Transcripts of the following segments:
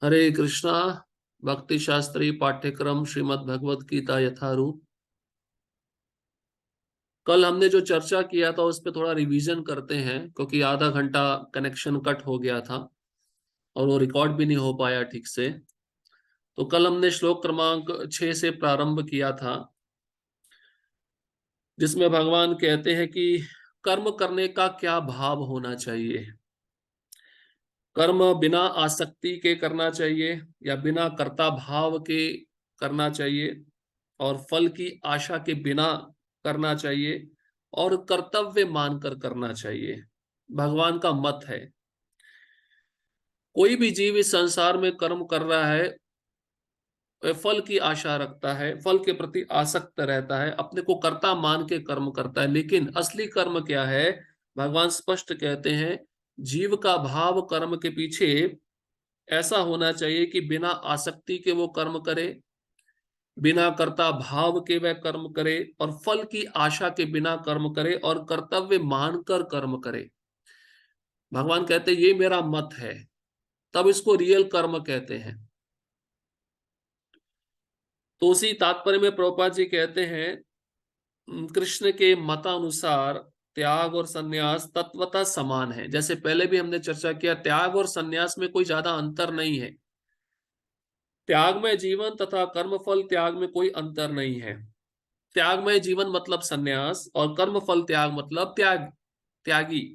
हरे कृष्णा। भक्ति शास्त्री पाठ्यक्रम श्रीमद् भगवत गीता यथारूप। कल हमने जो चर्चा किया था उस पर थोड़ा रिवीजन करते हैं, क्योंकि आधा घंटा कनेक्शन कट हो गया था और वो रिकॉर्ड भी नहीं हो पाया ठीक से। तो कल हमने श्लोक क्रमांक 6 से प्रारंभ किया था, जिसमें भगवान कहते हैं कि कर्म करने का क्या भाव होना चाहिए। कर्म बिना आसक्ति के करना चाहिए या बिना कर्ता भाव के करना चाहिए, और फल की आशा के बिना करना चाहिए, और कर्तव्य मानकर करना चाहिए। भगवान का मत है, कोई भी जीव इस संसार में कर्म कर रहा है, वह फल की आशा रखता है, फल के प्रति आसक्त रहता है, अपने को कर्ता मान के कर्म करता है। लेकिन असली कर्म क्या है? भगवान स्पष्ट कहते हैं, जीव का भाव कर्म के पीछे ऐसा होना चाहिए कि बिना आसक्ति के वो कर्म करे, बिना कर्ता भाव के वह कर्म करे, और फल की आशा के बिना कर्म करे, और कर्तव्य मानकर कर्म करे। भगवान कहते ये मेरा मत है, तब इसको रियल कर्म कहते हैं। तो उसी तात्पर्य में प्रभुपाद जी कहते हैं, कृष्ण के मतानुसार त्याग और संन्यास तत्वतः समान है। जैसे पहले भी हमने चर्चा किया, त्याग और संन्यास में कोई ज्यादा अंतर नहीं है। त्याग में जीवन तथा कर्मफल त्याग में कोई अंतर नहीं है। त्याग में जीवन मतलब संन्यास, और कर्म फल त्याग मतलब त्यागी।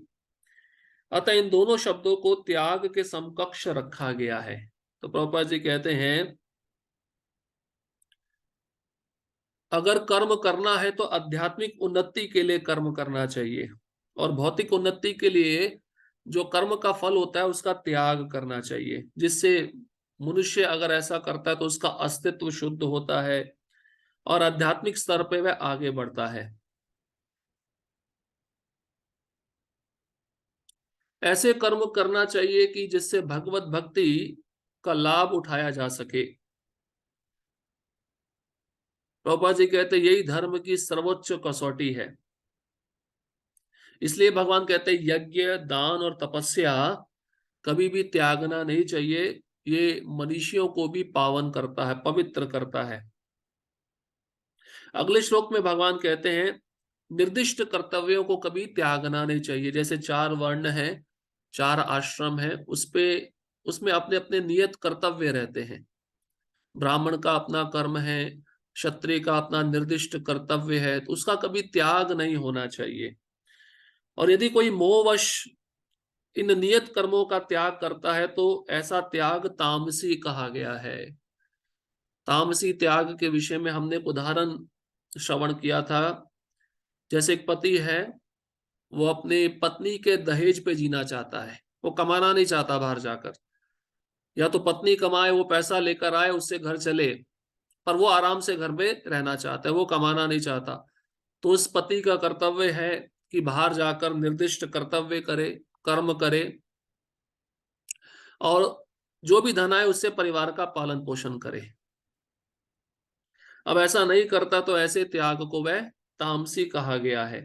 अतः इन दोनों शब्दों को त्याग के समकक्ष रखा गया है। तो प्रभुपाद जी कहते हैं, अगर कर्म करना है तो आध्यात्मिक उन्नति के लिए कर्म करना चाहिए, और भौतिक उन्नति के लिए जो कर्म का फल होता है उसका त्याग करना चाहिए, जिससे मनुष्य अगर ऐसा करता है तो उसका अस्तित्व शुद्ध होता है और आध्यात्मिक स्तर पे वह आगे बढ़ता है। ऐसे कर्म करना चाहिए कि जिससे भगवत भक्ति का लाभ उठाया जा सके। प्रभुपाद जी कहते यही धर्म की सर्वोच्च कसौटी है। इसलिए भगवान कहते हैं, यज्ञ दान और तपस्या कभी भी त्यागना नहीं चाहिए। ये मनुष्यों को भी पावन करता है, पवित्र करता है। अगले श्लोक में भगवान कहते हैं, निर्दिष्ट कर्तव्यों को कभी त्यागना नहीं चाहिए। जैसे 4 वर्ण हैं, 4 आश्रम हैं, उसमें अपने अपने नियत कर्तव्य रहते हैं। ब्राह्मण का अपना कर्म है, क्षत्रिय का अपना निर्दिष्ट कर्तव्य है, तो उसका कभी त्याग नहीं होना चाहिए। और यदि कोई मोहवश इन नियत कर्मों का त्याग करता है तो ऐसा त्याग तामसी कहा गया है। तामसी त्याग के विषय में हमने एक उदाहरण श्रवण किया था। जैसे एक पति है, वो अपने पत्नी के दहेज पे जीना चाहता है, वो कमाना नहीं चाहता बाहर जाकर। या तो पत्नी कमाए, वो पैसा लेकर आए, उससे घर चले, पर वो आराम से घर में रहना चाहता है, वो कमाना नहीं चाहता। तो उस पति का कर्तव्य है कि बाहर जाकर निर्दिष्ट कर्तव्य करे, कर्म करे, और जो भी धन आए उससे परिवार का पालन पोषण करे। अब ऐसा नहीं करता तो ऐसे त्याग को वह तामसी कहा गया है।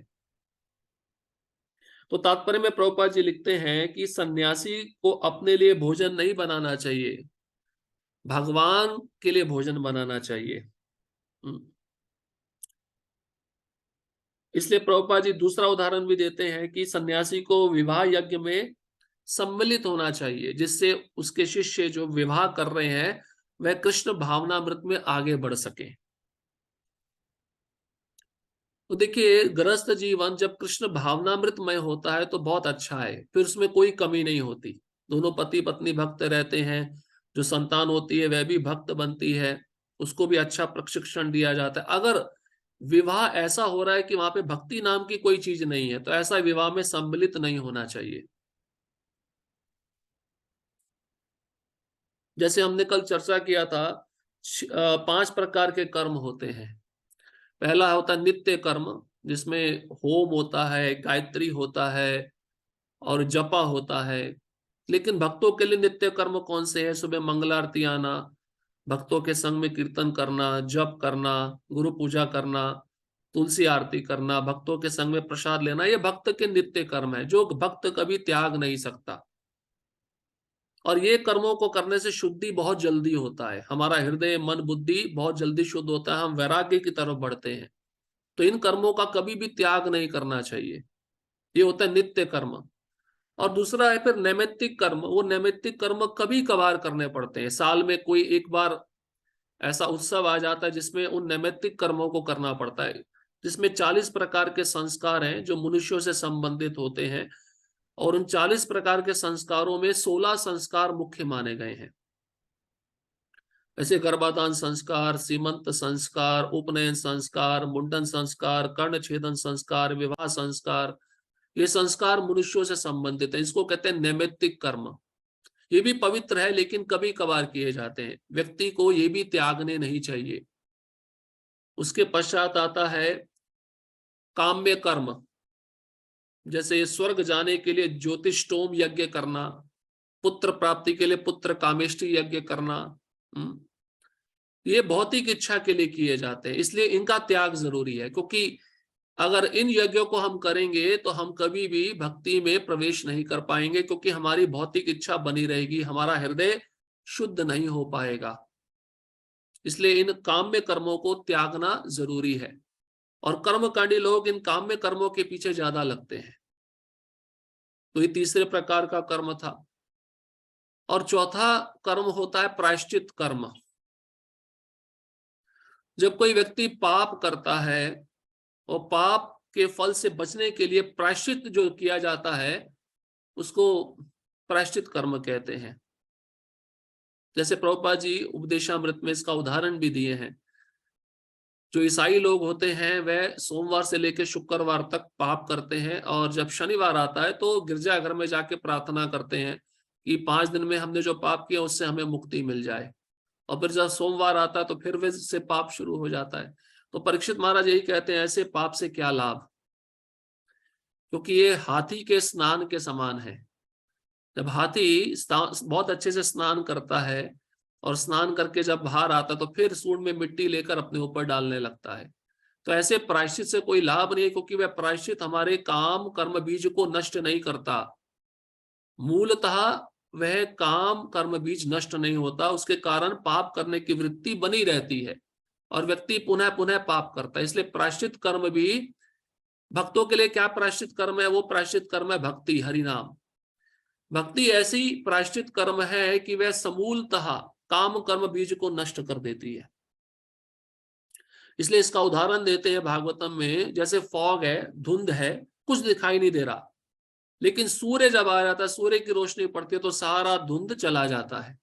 तो तात्पर्य में प्रभुपाद जी लिखते हैं कि सन्यासी को अपने लिए भोजन नहीं बनाना चाहिए, भगवान के लिए भोजन बनाना चाहिए। इसलिए प्रभुपाद जी दूसरा उदाहरण भी देते हैं कि सन्यासी को विवाह यज्ञ में सम्मिलित होना चाहिए, जिससे उसके शिष्य जो विवाह कर रहे हैं वह कृष्ण भावनामृत में आगे बढ़ सके। तो देखिए, गृहस्थ जीवन जब कृष्ण भावनामृतमय होता है तो बहुत अच्छा है, फिर उसमें कोई कमी नहीं होती। दोनों पति पत्नी भक्त रहते हैं, जो संतान होती है वह भी भक्त बनती है, उसको भी अच्छा प्रशिक्षण दिया जाता है। अगर विवाह ऐसा हो रहा है कि वहां पे भक्ति नाम की कोई चीज नहीं है, तो ऐसा विवाह में सम्मिलित नहीं होना चाहिए। जैसे हमने कल चर्चा किया था, 5 प्रकार के कर्म होते हैं। पहला होता है नित्य कर्म, जिसमें होम होता है, गायत्री होता है, और जपा होता है। लेकिन भक्तों के लिए नित्य कर्म कौन से है? सुबह मंगल आरती आना, भक्तों के संग में कीर्तन करना, जप करना, गुरु पूजा करना, तुलसी आरती करना, भक्तों के संग में प्रसाद लेना, ये भक्त के नित्य कर्म है जो भक्त कभी त्याग नहीं सकता। और ये कर्मों को करने से शुद्धि बहुत जल्दी होता है, हमारा हृदय मन बुद्धि बहुत जल्दी शुद्ध होता है, हम वैराग्य की तरफ बढ़ते हैं। तो इन कर्मों का कभी भी त्याग नहीं करना चाहिए, ये होता है नित्य कर्म। और दूसरा है फिर नैमित्तिक कर्म। वो नैमित्तिक कर्म कभी कभार करने पड़ते हैं, साल में कोई एक बार ऐसा उत्सव आ जाता है जिसमें उन नैमित्तिक कर्मों को करना पड़ता है, जिसमें 40 प्रकार के संस्कार हैं जो मनुष्यों से संबंधित होते हैं। और उन 40 प्रकार के संस्कारों में 16 संस्कार मुख्य माने गए हैं। ऐसे गर्भाधान संस्कार, सीमंत संस्कार, उपनयन संस्कार, मुंडन संस्कार, कर्ण छेदन संस्कार, विवाह संस्कार, ये संस्कार मनुष्यों से संबंधित है। इसको कहते हैं नैमित्तिक कर्म। ये भी पवित्र है लेकिन कभी कभार किए जाते हैं, व्यक्ति को ये भी त्यागने नहीं चाहिए। उसके पश्चात आता है काम्य कर्म, जैसे स्वर्ग जाने के लिए ज्योतिष्टोम यज्ञ करना, पुत्र प्राप्ति के लिए पुत्र कामेष्टि यज्ञ करना। ये भौतिक इच्छा के लिए किए जाते हैं, इसलिए इनका त्याग जरूरी है, क्योंकि अगर इन यज्ञों को हम करेंगे तो हम कभी भी भक्ति में प्रवेश नहीं कर पाएंगे, क्योंकि हमारी भौतिक इच्छा बनी रहेगी, हमारा हृदय शुद्ध नहीं हो पाएगा। इसलिए इन काम्य कर्मों को त्यागना जरूरी है। और कर्मकांडी लोग इन काम्य कर्मों के पीछे ज्यादा लगते हैं। तो ये तीसरे प्रकार का कर्म था। और चौथा कर्म होता है प्रायश्चित कर्म। जब कोई व्यक्ति पाप करता है और पाप के फल से बचने के लिए प्रायश्चित जो किया जाता है उसको प्रायश्चित कर्म कहते हैं। जैसे प्रभुपाद जी उपदेशामृत में इसका उदाहरण भी दिए हैं। जो ईसाई लोग होते हैं वह सोमवार से लेकर शुक्रवार तक पाप करते हैं, और जब शनिवार आता है तो गिरजाघर में जाके प्रार्थना करते हैं कि 5 दिन में हमने जो पाप किया उससे हमें मुक्ति मिल जाए। और फिर जब सोमवार आता है तो फिर वे से पाप शुरू हो जाता है। तो परीक्षित महाराज यही कहते हैं, ऐसे पाप से क्या लाभ, क्योंकि ये हाथी के स्नान के समान है। जब हाथी बहुत अच्छे से स्नान करता है और स्नान करके जब बाहर आता तो फिर सूंड में मिट्टी लेकर अपने ऊपर डालने लगता है। तो ऐसे प्रायश्चित से कोई लाभ नहीं है, क्योंकि वह प्रायश्चित हमारे काम कर्म बीज को नष्ट नहीं करता। मूलतः वह काम कर्म बीज नष्ट नहीं होता, उसके कारण पाप करने की वृत्ति बनी रहती है और व्यक्ति पुनः पुनः पाप करता है। इसलिए प्रायश्चित कर्म भी भक्तों के लिए क्या प्रायश्चित कर्म है, वो प्रायश्चित कर्म है भक्ति, हरिनाम। भक्ति ऐसी प्रायश्चित कर्म है कि वह समूलतः काम कर्म बीज को नष्ट कर देती है। इसलिए इसका उदाहरण देते हैं भागवतम में, जैसे फॉग है, धुंध है, कुछ दिखाई नहीं दे रहा, लेकिन सूर्य जब आ जाता है, सूर्य की रोशनी पड़ती है तो सारा धुंध चला जाता है।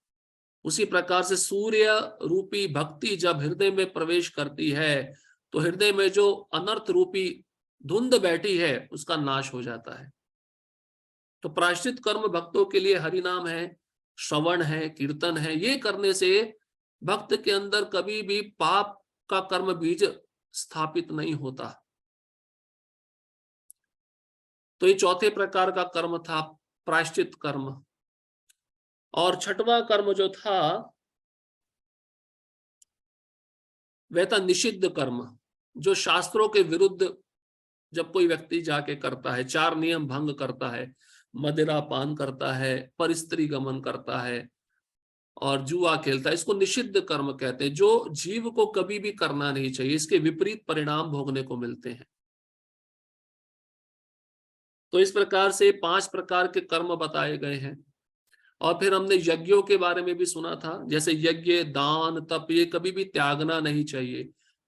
उसी प्रकार से सूर्य रूपी भक्ति जब हृदय में प्रवेश करती है तो हृदय में जो अनर्थ रूपी धुंध बैठी है उसका नाश हो जाता है। तो प्रायश्चित कर्म भक्तों के लिए हरिनाम है, श्रवण है, कीर्तन है। ये करने से भक्त के अंदर कभी भी पाप का कर्म बीज स्थापित नहीं होता। तो ये चौथे प्रकार का कर्म था प्रायश्चित कर्म। और छठवां कर्म जो था वह था निषिद्ध कर्म, जो शास्त्रों के विरुद्ध जब कोई व्यक्ति जाके करता है, 4 नियम भंग करता है, मदिरा पान करता है, परस्त्री गमन करता है और जुआ खेलता है, इसको निषिद्ध कर्म कहते हैं, जो जीव को कभी भी करना नहीं चाहिए। इसके विपरीत परिणाम भोगने को मिलते हैं। तो इस प्रकार से 5 प्रकार के कर्म बताए गए हैं। और फिर हमने यज्ञों के बारे में भी सुना था, जैसे यज्ञ, दान, तप, ये कभी भी त्यागना नहीं चाहिए।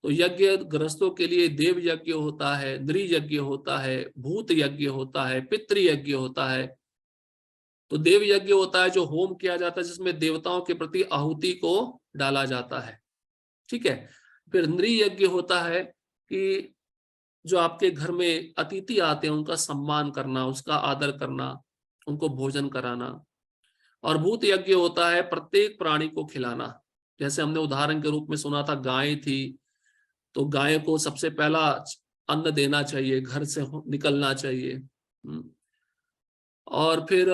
तो यज्ञ गृहस्थों के लिए देव यज्ञ होता है, नृ यज्ञ होता है, भूत यज्ञ होता है, पितृ यज्ञ होता है। तो देव यज्ञ होता है जो होम किया जाता है, जिसमें देवताओं के प्रति आहुति को डाला जाता है, ठीक है। फिर नृ यज्ञ होता है कि जो आपके घर में अतिथि आते हैं उनका सम्मान करना, उसका आदर करना, उनको भोजन कराना। और भूत यज्ञ होता है प्रत्येक प्राणी को खिलाना। जैसे हमने उदाहरण के रूप में सुना था, गाय थी तो गाय को सबसे पहला अन्न देना चाहिए, घर से निकलना चाहिए। और फिर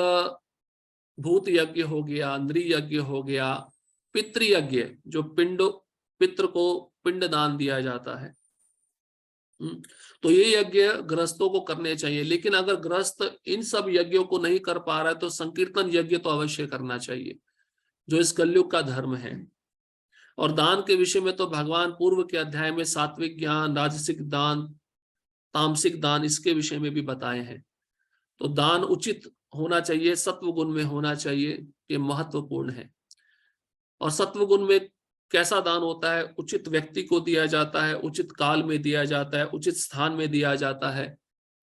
भूत यज्ञ हो गया, नृ यज्ञ हो गया, पितृ यज्ञ जो पिंड, पितृ को पिंड दान दिया जाता है। तो ये यज्ञ गृहस्थों को करने चाहिए, लेकिन अगर गृहस्थ इन सब यज्ञों को नहीं कर पा रहा है तो संकीर्तन यज्ञ तो अवश्य करना चाहिए, जो इस कलयुग का धर्म है। और दान के विषय में तो भगवान पूर्व के अध्याय में सात्विक ज्ञान, राजसिक दान, तामसिक दान, इसके विषय में भी बताए हैं। तो दान उचित होना चाहिए, सत्व गुण में होना चाहिए, ये महत्वपूर्ण है। और सत्व गुण में कैसा दान होता है? उचित व्यक्ति को दिया जाता है, उचित काल में दिया जाता है, उचित स्थान में दिया जाता है,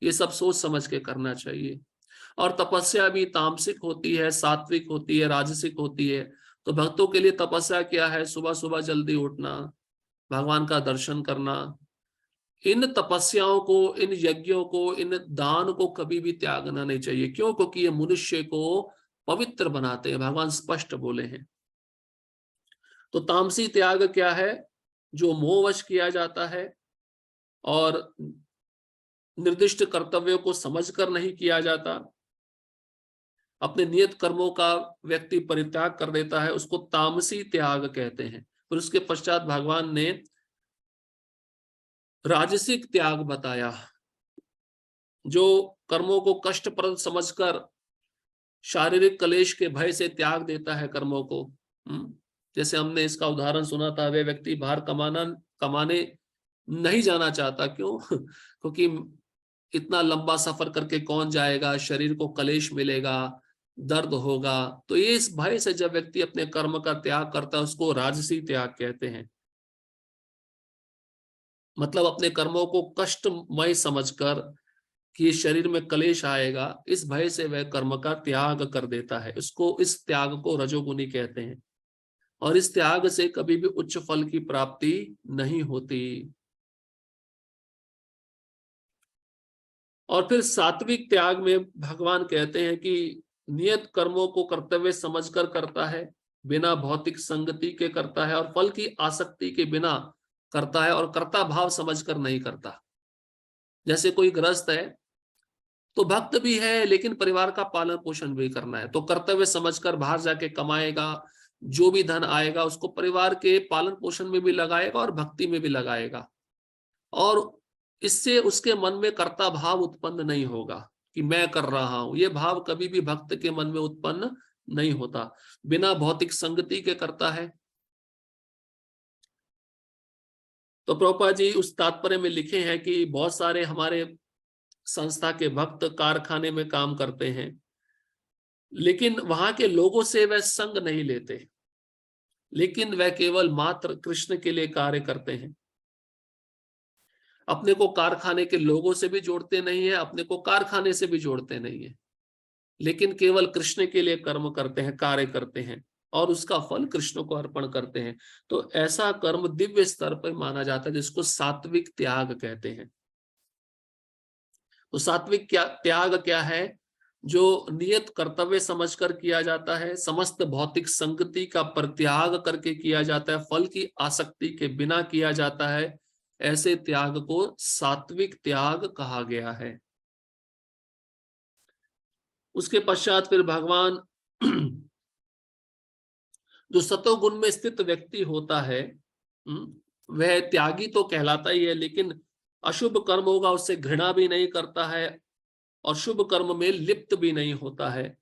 ये सब सोच समझ के करना चाहिए। और तपस्या भी तामसिक होती है, सात्विक होती है, राजसिक होती है। तो भक्तों के लिए तपस्या क्या है? सुबह सुबह जल्दी उठना, भगवान का दर्शन करना। इन तपस्याओं को, इन यज्ञों को, इन दान को कभी भी त्यागना नहीं चाहिए। क्यों? क्योंकि ये मनुष्य को पवित्र बनाते हैं, भगवान स्पष्ट बोले हैं। तो तामसी त्याग क्या है? जो मोहवश किया जाता है और निर्दिष्ट कर्तव्यों को समझकर नहीं किया जाता, अपने नियत कर्मों का व्यक्ति परित्याग कर देता है, उसको तामसी त्याग कहते हैं। फिर उसके पश्चात भगवान ने राजसिक त्याग बताया, जो कर्मों को कष्टप्रद समझकर शारीरिक क्लेश के भय से त्याग देता है कर्मों को। जैसे हमने इसका उदाहरण सुना था, वे व्यक्ति बाहर कमाने नहीं जाना चाहता। क्यों? क्योंकि इतना लंबा सफर करके कौन जाएगा, शरीर को क्लेश मिलेगा, दर्द होगा। तो ये इस भय से जब व्यक्ति अपने कर्म का त्याग करता है, उसको राजसी त्याग कहते हैं। मतलब अपने कर्मों को कष्टमय समझकर कि शरीर में क्लेश आएगा, इस भय से वह कर्म का त्याग कर देता है। इसको, इस त्याग को रजोगुनी कहते हैं। और इस त्याग से कभी भी उच्च फल की प्राप्ति नहीं होती। और फिर सात्विक त्याग में भगवान कहते हैं कि नियत कर्मों को कर्तव्य समझकर करता है, बिना भौतिक संगति के करता है, और फल की आसक्ति के बिना करता है, और कर्ता भाव समझकर नहीं करता। जैसे कोई गृहस्थ है तो भक्त भी है, लेकिन परिवार का पालन पोषण भी करना है, तो कर्तव्य समझकर बाहर जाके कमाएगा, जो भी धन आएगा उसको परिवार के पालन पोषण में भी लगाएगा और भक्ति में भी लगाएगा। और इससे उसके मन में कर्ता भाव उत्पन्न नहीं होगा कि मैं कर रहा हूं। ये भाव कभी भी भक्त के मन में उत्पन्न नहीं होता। बिना भौतिक संगति के करता है। तो प्रभुपाद जी उस तात्पर्य में लिखे हैं कि बहुत सारे हमारे संस्था के भक्त कारखाने में काम करते हैं, लेकिन वहां के लोगों से वह संग नहीं लेते, लेकिन वह केवल मात्र कृष्ण के लिए कार्य करते हैं। अपने को कारखाने के लोगों से भी जोड़ते नहीं है, अपने को कारखाने से भी जोड़ते नहीं है, लेकिन केवल कृष्ण के लिए कर्म करते हैं, कार्य करते हैं, और उसका फल कृष्ण को अर्पण करते हैं। तो ऐसा कर्म दिव्य स्तर पर माना जाता है, जिसको सात्विक त्याग कहते हैं। तो सात्विक त्याग क्या है? जो नियत कर्तव्य समझकर किया जाता है, समस्त भौतिक संगति का परित्याग करके किया जाता है, फल की आसक्ति के बिना किया जाता है, ऐसे त्याग को सात्विक त्याग कहा गया है। उसके पश्चात फिर भगवान जो सतोगुण में स्थित व्यक्ति होता है, वह त्यागी तो कहलाता ही है, लेकिन अशुभ कर्म होगा उससे घृणा भी नहीं करता है, और शुभ कर्म में लिप्त भी नहीं होता है,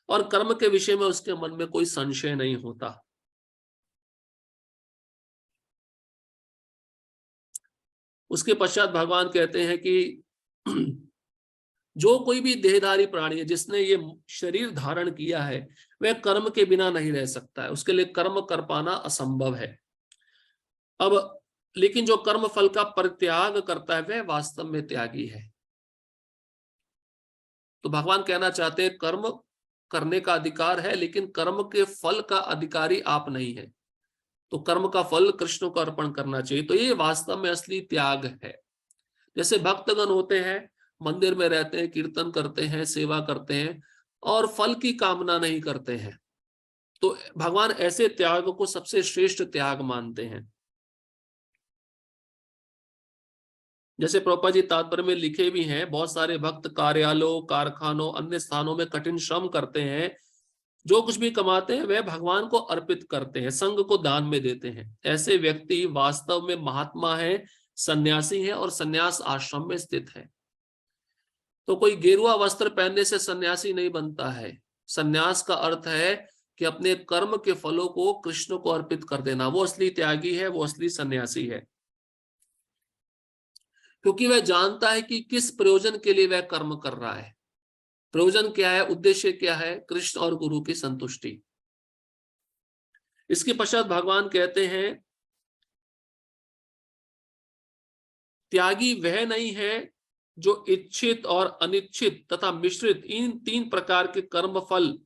और कर्म के विषय में उसके मन में कोई संशय नहीं होता। उसके पश्चात भगवान कहते हैं कि जो कोई भी देहधारी प्राणी है, जिसने ये शरीर धारण किया है, वह कर्म के बिना नहीं रह सकता है, उसके लिए कर्म कर पाना असंभव है। अब लेकिन जो कर्म फल का परित्याग करता है, वह वास्तव में त्यागी है। तो भगवान कहना चाहते हैं कर्म करने का अधिकार है, लेकिन कर्म के फल का अधिकारी आप नहीं है। तो कर्म का फल कृष्ण को अर्पण करना चाहिए। तो ये वास्तव में असली त्याग है। जैसे भक्तगण होते हैं, मंदिर में रहते हैं, कीर्तन करते हैं, सेवा करते हैं, और फल की कामना नहीं करते हैं, तो भगवान ऐसे त्याग को सबसे श्रेष्ठ त्याग मानते हैं। जैसे प्रभुपाद जी तात्पर्य में लिखे भी हैं, बहुत सारे भक्त कार्यालयों, कारखानों, अन्य स्थानों में कठिन श्रम करते हैं, जो कुछ भी कमाते हैं वह भगवान को अर्पित करते हैं, संघ को दान में देते हैं। ऐसे व्यक्ति वास्तव में महात्मा है, सन्यासी है और सन्यास आश्रम में स्थित है। तो कोई गेरुआ वस्त्र पहनने से सन्यासी नहीं बनता है। सन्यास का अर्थ है कि अपने कर्म के फलों को कृष्ण को अर्पित कर देना। वो असली त्यागी है, वो असली सन्यासी है, क्योंकि वह जानता है कि किस प्रयोजन के लिए वह कर्म कर रहा है। प्रयोजन क्या है, उद्देश्य क्या है? कृष्ण और गुरु की संतुष्टि। इसके पश्चात भगवान कहते हैं, त्यागी वह नहीं है जो इच्छित और अनिच्छित तथा मिश्रित इन 3 प्रकार के कर्म फल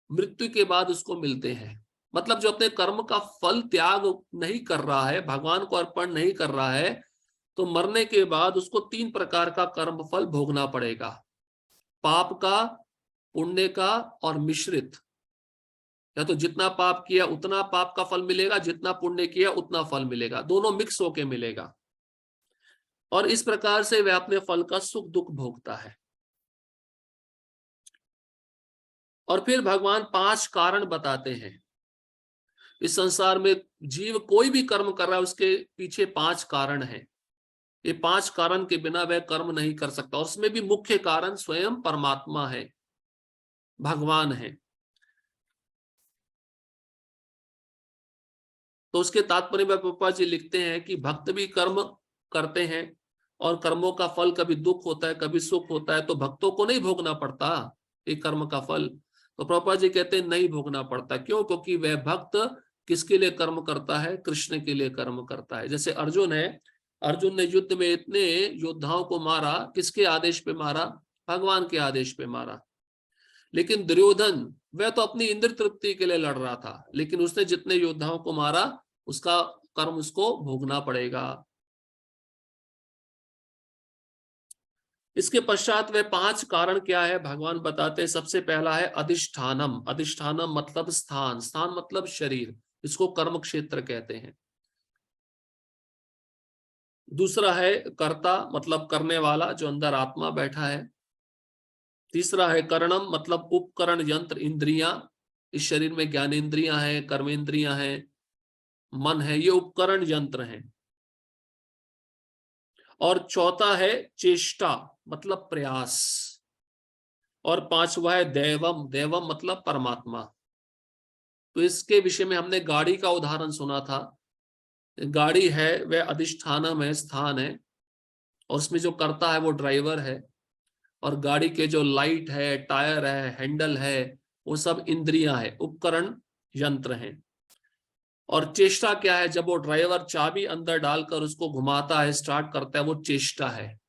मृत्यु के बाद उसको मिलते हैं। मतलब जो अपने कर्म का फल त्याग नहीं कर रहा है, भगवान को अर्पण नहीं कर रहा है, तो मरने के बाद उसको 3 प्रकार का कर्म फल भोगना पड़ेगा। पाप का, पुण्य का और मिश्रित। या तो जितना पाप किया उतना पाप का फल मिलेगा, जितना पुण्य किया उतना फल मिलेगा, दोनों मिक्स होके मिलेगा। और इस प्रकार से वह अपने फल का सुख दुख भोगता है। और फिर भगवान 5 कारण बताते हैं। इस संसार में जीव कोई भी कर्म कर रहा है, उसके पीछे 5 कारण हैं। ये 5 कारण के बिना वह कर्म नहीं कर सकता, और उसमें भी मुख्य कारण स्वयं परमात्मा है, भगवान है। तो उसके तात्पर्य में प्रभुपा जी लिखते हैं कि भक्त भी कर्म करते हैं और कर्मों का फल कभी दुख होता है, कभी सुख होता है, तो भक्तों को नहीं भोगना पड़ता ये कर्म का फल। तो प्रभुपा जी कहते हैं नहीं भोगना पड़ता। क्यों? क्योंकि वह भक्त किसके लिए कर्म करता है? कृष्ण के लिए कर्म करता है। जैसे अर्जुन है, अर्जुन ने युद्ध में इतने योद्धाओं को मारा, किसके आदेश पे मारा? भगवान के आदेश पे मारा। लेकिन दुर्योधन, वह तो अपनी इंद्र तृप्ति के लिए लड़ रहा था, लेकिन उसने जितने योद्धाओं को मारा उसका कर्म उसको भोगना पड़ेगा। इसके पश्चात वे 5 कारण क्या है भगवान बताते हैं। सबसे पहला है अधिष्ठानम। अधिष्ठानम मतलब स्थान, स्थान मतलब शरीर, इसको कर्म क्षेत्र कहते हैं। दूसरा है कर्ता, मतलब करने वाला, जो अंदर आत्मा बैठा है। तीसरा है करणम, मतलब उपकरण, यंत्र, इंद्रियां। इस शरीर में ज्ञानेंद्रियां हैं, कर्मेंद्रियां हैं, मन है, ये उपकरण यंत्र हैं। और चौथा है चेष्टा, मतलब प्रयास। और पांचवा है दैवम। दैवम मतलब परमात्मा। तो इसके विषय में हमने गाड़ी का उदाहरण सुना था। गाड़ी है वह अधिष्ठानम है, स्थान है, और उसमें जो करता है वो ड्राइवर है। और गाड़ी के जो लाइट है, टायर है, हैंडल है, वो सब इंद्रियां है, उपकरण यंत्र हैं। और चेष्टा क्या है? जब वो ड्राइवर चाबी अंदर डालकर उसको घुमाता है, स्टार्ट करता है, वो चेष्टा है।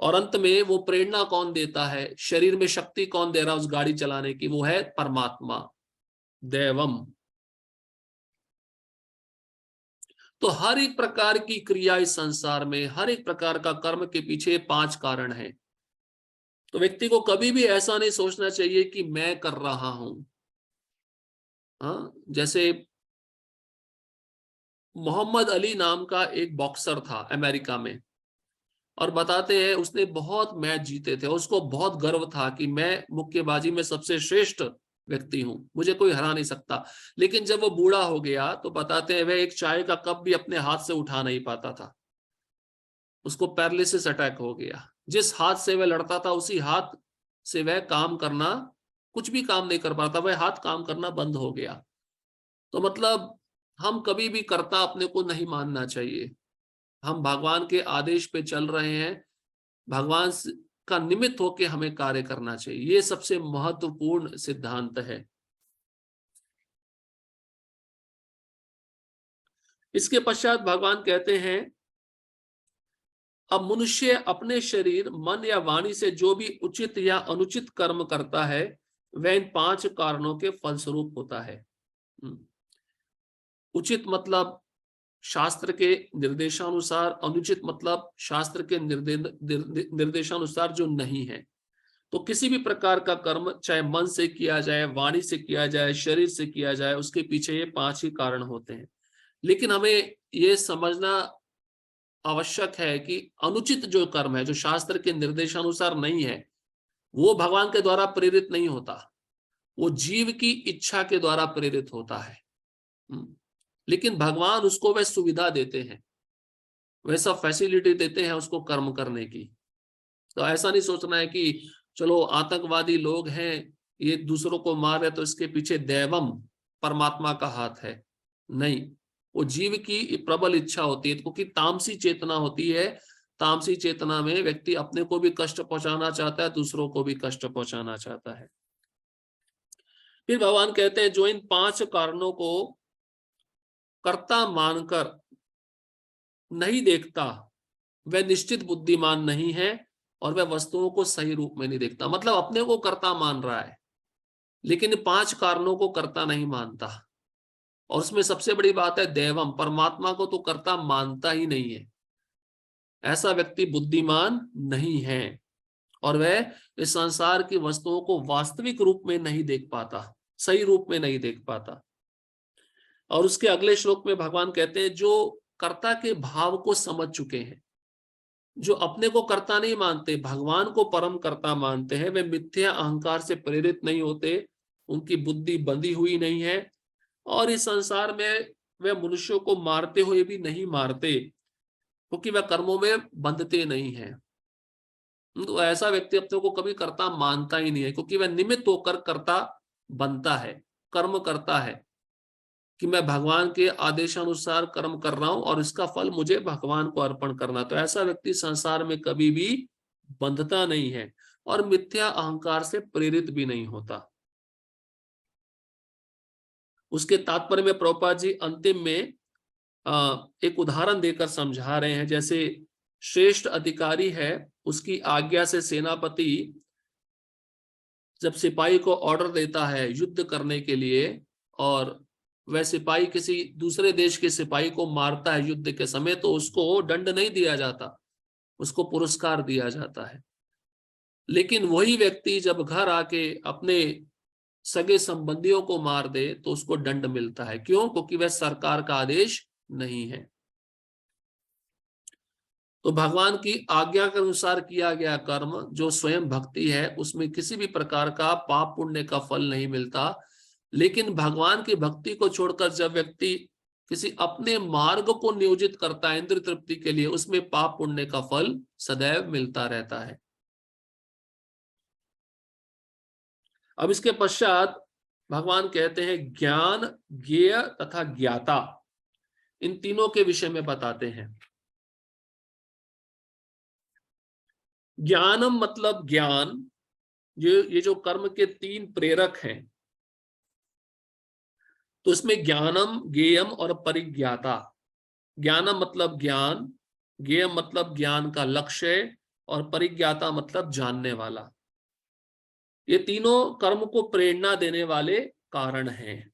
और अंत में वो प्रेरणा कौन देता है, शरीर में शक्ति कौन दे रहा है उस गाड़ी चलाने की? वो है परमात्मा, दैवम। तो हर एक प्रकार की क्रिया इस संसार में, हर एक प्रकार का कर्म के पीछे 5 कारण हैं। तो व्यक्ति को कभी भी ऐसा नहीं सोचना चाहिए कि मैं कर रहा हूं। हाँ, जैसे मोहम्मद अली नाम का एक बॉक्सर था अमेरिका में, और बताते हैं उसने बहुत मैच जीते थे, उसको बहुत गर्व था कि मैं मुक्केबाजी में सबसे श्रेष्ठ व्यक्ति हूं, मुझे कोई हरा नहीं सकता। लेकिन जब वो बूढ़ा हो गया तो बताते हैं वह एक चाय का कप भी अपने हाथ से उठा नहीं पाता था। उसको पैरालिसिस अटैक हो गया। जिस हाथ से वह लड़ता था उसी हाथ से वह काम करना, कुछ भी काम नहीं कर पाता, वह हाथ काम करना बंद हो गया। तो मतलब हम कभी भी कर्ता अपने को नहीं मानना चाहिए। हम भगवान के आदेश पे चल रहे हैं, भगवान का निमित्त होके हमें कार्य करना चाहिए। ये सबसे महत्वपूर्ण सिद्धांत है। इसके पश्चात भगवान कहते हैं, अब मनुष्य अपने शरीर, मन या वाणी से जो भी उचित या अनुचित कर्म करता है वह इन 5 कारणों के फलस्वरूप होता है। उचित मतलब शास्त्र के निर्देशानुसार, अनुचित मतलब शास्त्र के निर्देशानुसार जो नहीं है। तो किसी भी प्रकार का कर्म चाहे मन से किया जाए, वाणी से किया जाए, शरीर से किया जाए, उसके पीछे ये 5 ही कारण होते हैं। लेकिन हमें ये समझना आवश्यक है कि अनुचित जो कर्म है, जो शास्त्र के निर्देशानुसार नहीं है, वो भगवान के द्वारा प्रेरित नहीं होता, वो जीव की इच्छा के द्वारा प्रेरित होता है। लेकिन भगवान उसको वह सुविधा देते हैं। वे सब फैसिलिटी देते हैं उसको कर्म करने की। तो ऐसा नहीं सोचना है कि चलो आतंकवादी लोग हैं, ये दूसरों को मार रहे तो इसके पीछे दैवम परमात्मा का हाथ है। नहीं, वो जीव की प्रबल इच्छा होती है, क्योंकि तामसी चेतना होती है। तामसी चेतना में व्यक्ति अपने को भी कष्ट पहुंचाना चाहता है, दूसरों को भी कष्ट पहुंचाना चाहता है। फिर भगवान कहते हैं जो इन 5 कारणों को कर्ता मानकर नहीं देखता, वह निश्चित बुद्धिमान नहीं है, और वह वस्तुओं को सही रूप में नहीं देखता। मतलब अपने को कर्ता मान रहा है, लेकिन 5 कारणों को कर्ता नहीं मानता। और उसमें सबसे बड़ी बात है देवम, परमात्मा को तो कर्ता मानता ही नहीं है। ऐसा व्यक्ति बुद्धिमान नहीं है, और वह इस संसार की वस्तुओं को वास्तविक रूप में नहीं देख पाता, सही रूप में नहीं देख पाता। और उसके अगले श्लोक में भगवान कहते हैं जो कर्ता के भाव को समझ चुके हैं, जो अपने को कर्ता नहीं मानते, भगवान को परम कर्ता मानते हैं, वे मिथ्या अहंकार से प्रेरित नहीं होते, उनकी बुद्धि बंधी हुई नहीं है, और इस संसार में वे मनुष्यों को मारते हुए भी नहीं मारते, क्योंकि वह कर्मों में बंधते नहीं है। तो ऐसा व्यक्ति अपने को कभी कर्ता मानता ही नहीं है, क्योंकि वह निमित्त होकर कर्ता बनता है, कर्म करता है कि मैं भगवान के आदेशानुसार कर्म कर रहा हूं और इसका फल मुझे भगवान को अर्पण करना। तो ऐसा व्यक्ति संसार में कभी भी बंधता नहीं है और मिथ्या अहंकार से प्रेरित भी नहीं होता। उसके तात्पर्य में प्रभुपाद जी अंतिम में एक उदाहरण देकर समझा रहे हैं। जैसे श्रेष्ठ अधिकारी है, उसकी आज्ञा से सेनापति जब सिपाही को ऑर्डर देता है युद्ध करने के लिए, और वह सिपाही किसी दूसरे देश के सिपाही को मारता है युद्ध के समय, तो उसको दंड नहीं दिया जाता, उसको पुरस्कार दिया जाता है। लेकिन वही व्यक्ति जब घर आके अपने सगे संबंधियों को मार दे तो उसको दंड मिलता है। क्यों? क्योंकि वह सरकार का आदेश नहीं है। तो भगवान की आज्ञा के अनुसार किया गया कर्म जो स्वयं भक्ति है, उसमें किसी भी प्रकार का पाप पुण्य का फल नहीं मिलता। लेकिन भगवान की भक्ति को छोड़कर जब व्यक्ति किसी अपने मार्ग को नियोजित करता है इंद्रिय तृप्ति के लिए, उसमें पाप पुण्य का फल सदैव मिलता रहता है। अब इसके पश्चात भगवान कहते हैं ज्ञान, ज्ञेय तथा ज्ञाता, इन तीनों के विषय में बताते हैं। ज्ञानम मतलब ज्ञान, ये जो कर्म के 3 प्रेरक हैं, तो इसमें ज्ञानम, ज्ञेयम और परिज्ञाता। ज्ञानम मतलब ज्ञान, ज्ञेयम मतलब ज्ञान का लक्ष्य, और परिज्ञाता मतलब जानने वाला। ये तीनों कर्म को प्रेरणा देने वाले कारण हैं।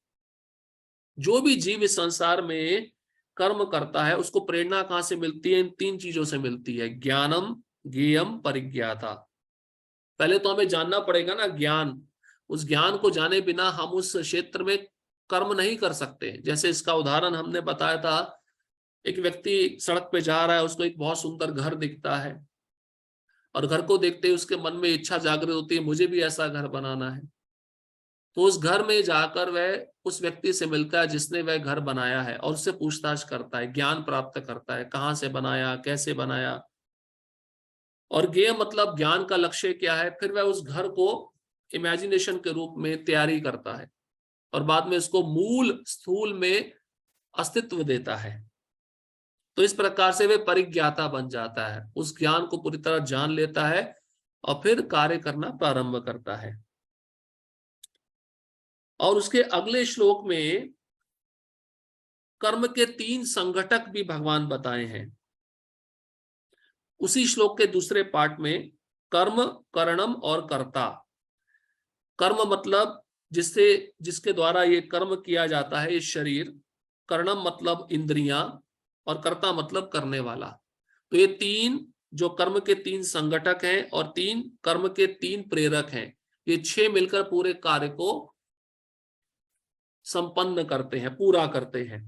जो भी जीव इस संसार में कर्म करता है उसको प्रेरणा कहां से मिलती है? इन 3 चीजों से मिलती है, ज्ञानम, ज्ञेयम, परिज्ञाता। पहले तो हमें जानना पड़ेगा ना ज्ञान। उस ज्ञान को जाने बिना हम उस क्षेत्र में कर्म नहीं कर सकते। जैसे इसका उदाहरण हमने बताया था, एक व्यक्ति सड़क पे जा रहा है, उसको एक बहुत सुंदर घर दिखता है, और घर को देखते ही उसके मन में इच्छा जागृत होती है मुझे भी ऐसा घर बनाना है। तो उस घर में जाकर वह उस व्यक्ति से मिलता है जिसने वह घर बनाया है, और उससे पूछताछ करता है, ज्ञान प्राप्त करता है, कहाँ से बनाया, कैसे बनाया। और ज्ञेय मतलब ज्ञान का लक्ष्य क्या है, फिर वह उस घर को इमेजिनेशन के रूप में तैयारी करता है, और बाद में उसको मूल स्थूल में अस्तित्व देता है। तो इस प्रकार से वे परिज्ञाता बन जाता है, उस ज्ञान को पूरी तरह जान लेता है और फिर कार्य करना प्रारंभ करता है। और उसके अगले श्लोक में कर्म के 3 संघटक भी भगवान बताए हैं। उसी श्लोक के दूसरे पार्ट में कर्म, करणम और कर्ता। कर्म मतलब जिसके द्वारा ये कर्म किया जाता है, ये शरीर। करणम मतलब इंद्रियां, और कर्ता मतलब करने वाला। तो ये 3 जो कर्म के 3 संघटक हैं और 3 कर्म के 3 प्रेरक हैं, ये 6 मिलकर पूरे कार्य को संपन्न करते हैं, पूरा करते हैं।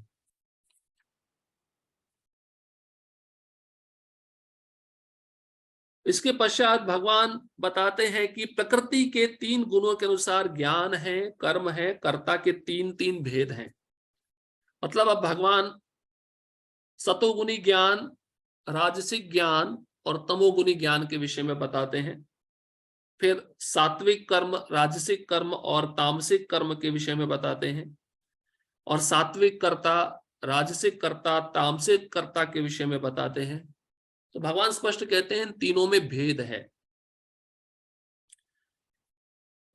इसके पश्चात भगवान बताते हैं कि प्रकृति के 3 गुणों के अनुसार ज्ञान है, कर्म है, कर्ता के 3 भेद हैं। मतलब अब भगवान सतोगुणी ज्ञान राजसिक ज्ञान और तमोगुनी ज्ञान के विषय में बताते हैं। फिर सात्विक कर्म, राजसिक कर्म और तामसिक कर्म के विषय में बताते हैं। और सात्विक कर्ता, राजसिक कर्ता, तामसिक कर्ता के विषय में बताते हैं। तो भगवान स्पष्ट कहते हैं इन तीनों में भेद है।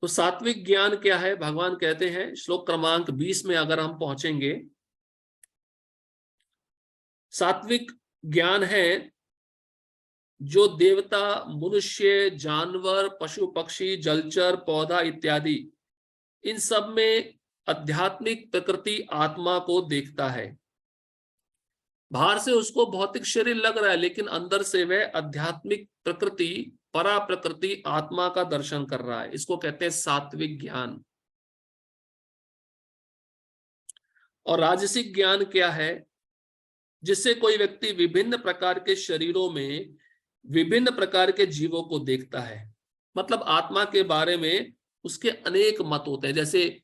तो सात्विक ज्ञान क्या है? भगवान कहते हैं श्लोक क्रमांक 20 में अगर हम पहुंचेंगे, सात्विक ज्ञान है जो देवता, मनुष्य, जानवर, पशु पक्षी, जलचर, पौधा इत्यादि, इन सब में आध्यात्मिक प्रकृति आत्मा को देखता है। बाहर से उसको भौतिक शरीर लग रहा है, लेकिन अंदर से वह आध्यात्मिक प्रकृति, परा प्रकृति आत्मा का दर्शन कर रहा है। इसको कहते हैं सात्विक ज्ञान। और राजसिक ज्ञान क्या है? जिससे कोई व्यक्ति विभिन्न प्रकार के शरीरों में विभिन्न प्रकार के जीवों को देखता है। मतलब आत्मा के बारे में उसके अनेक मत होते हैं। जैसे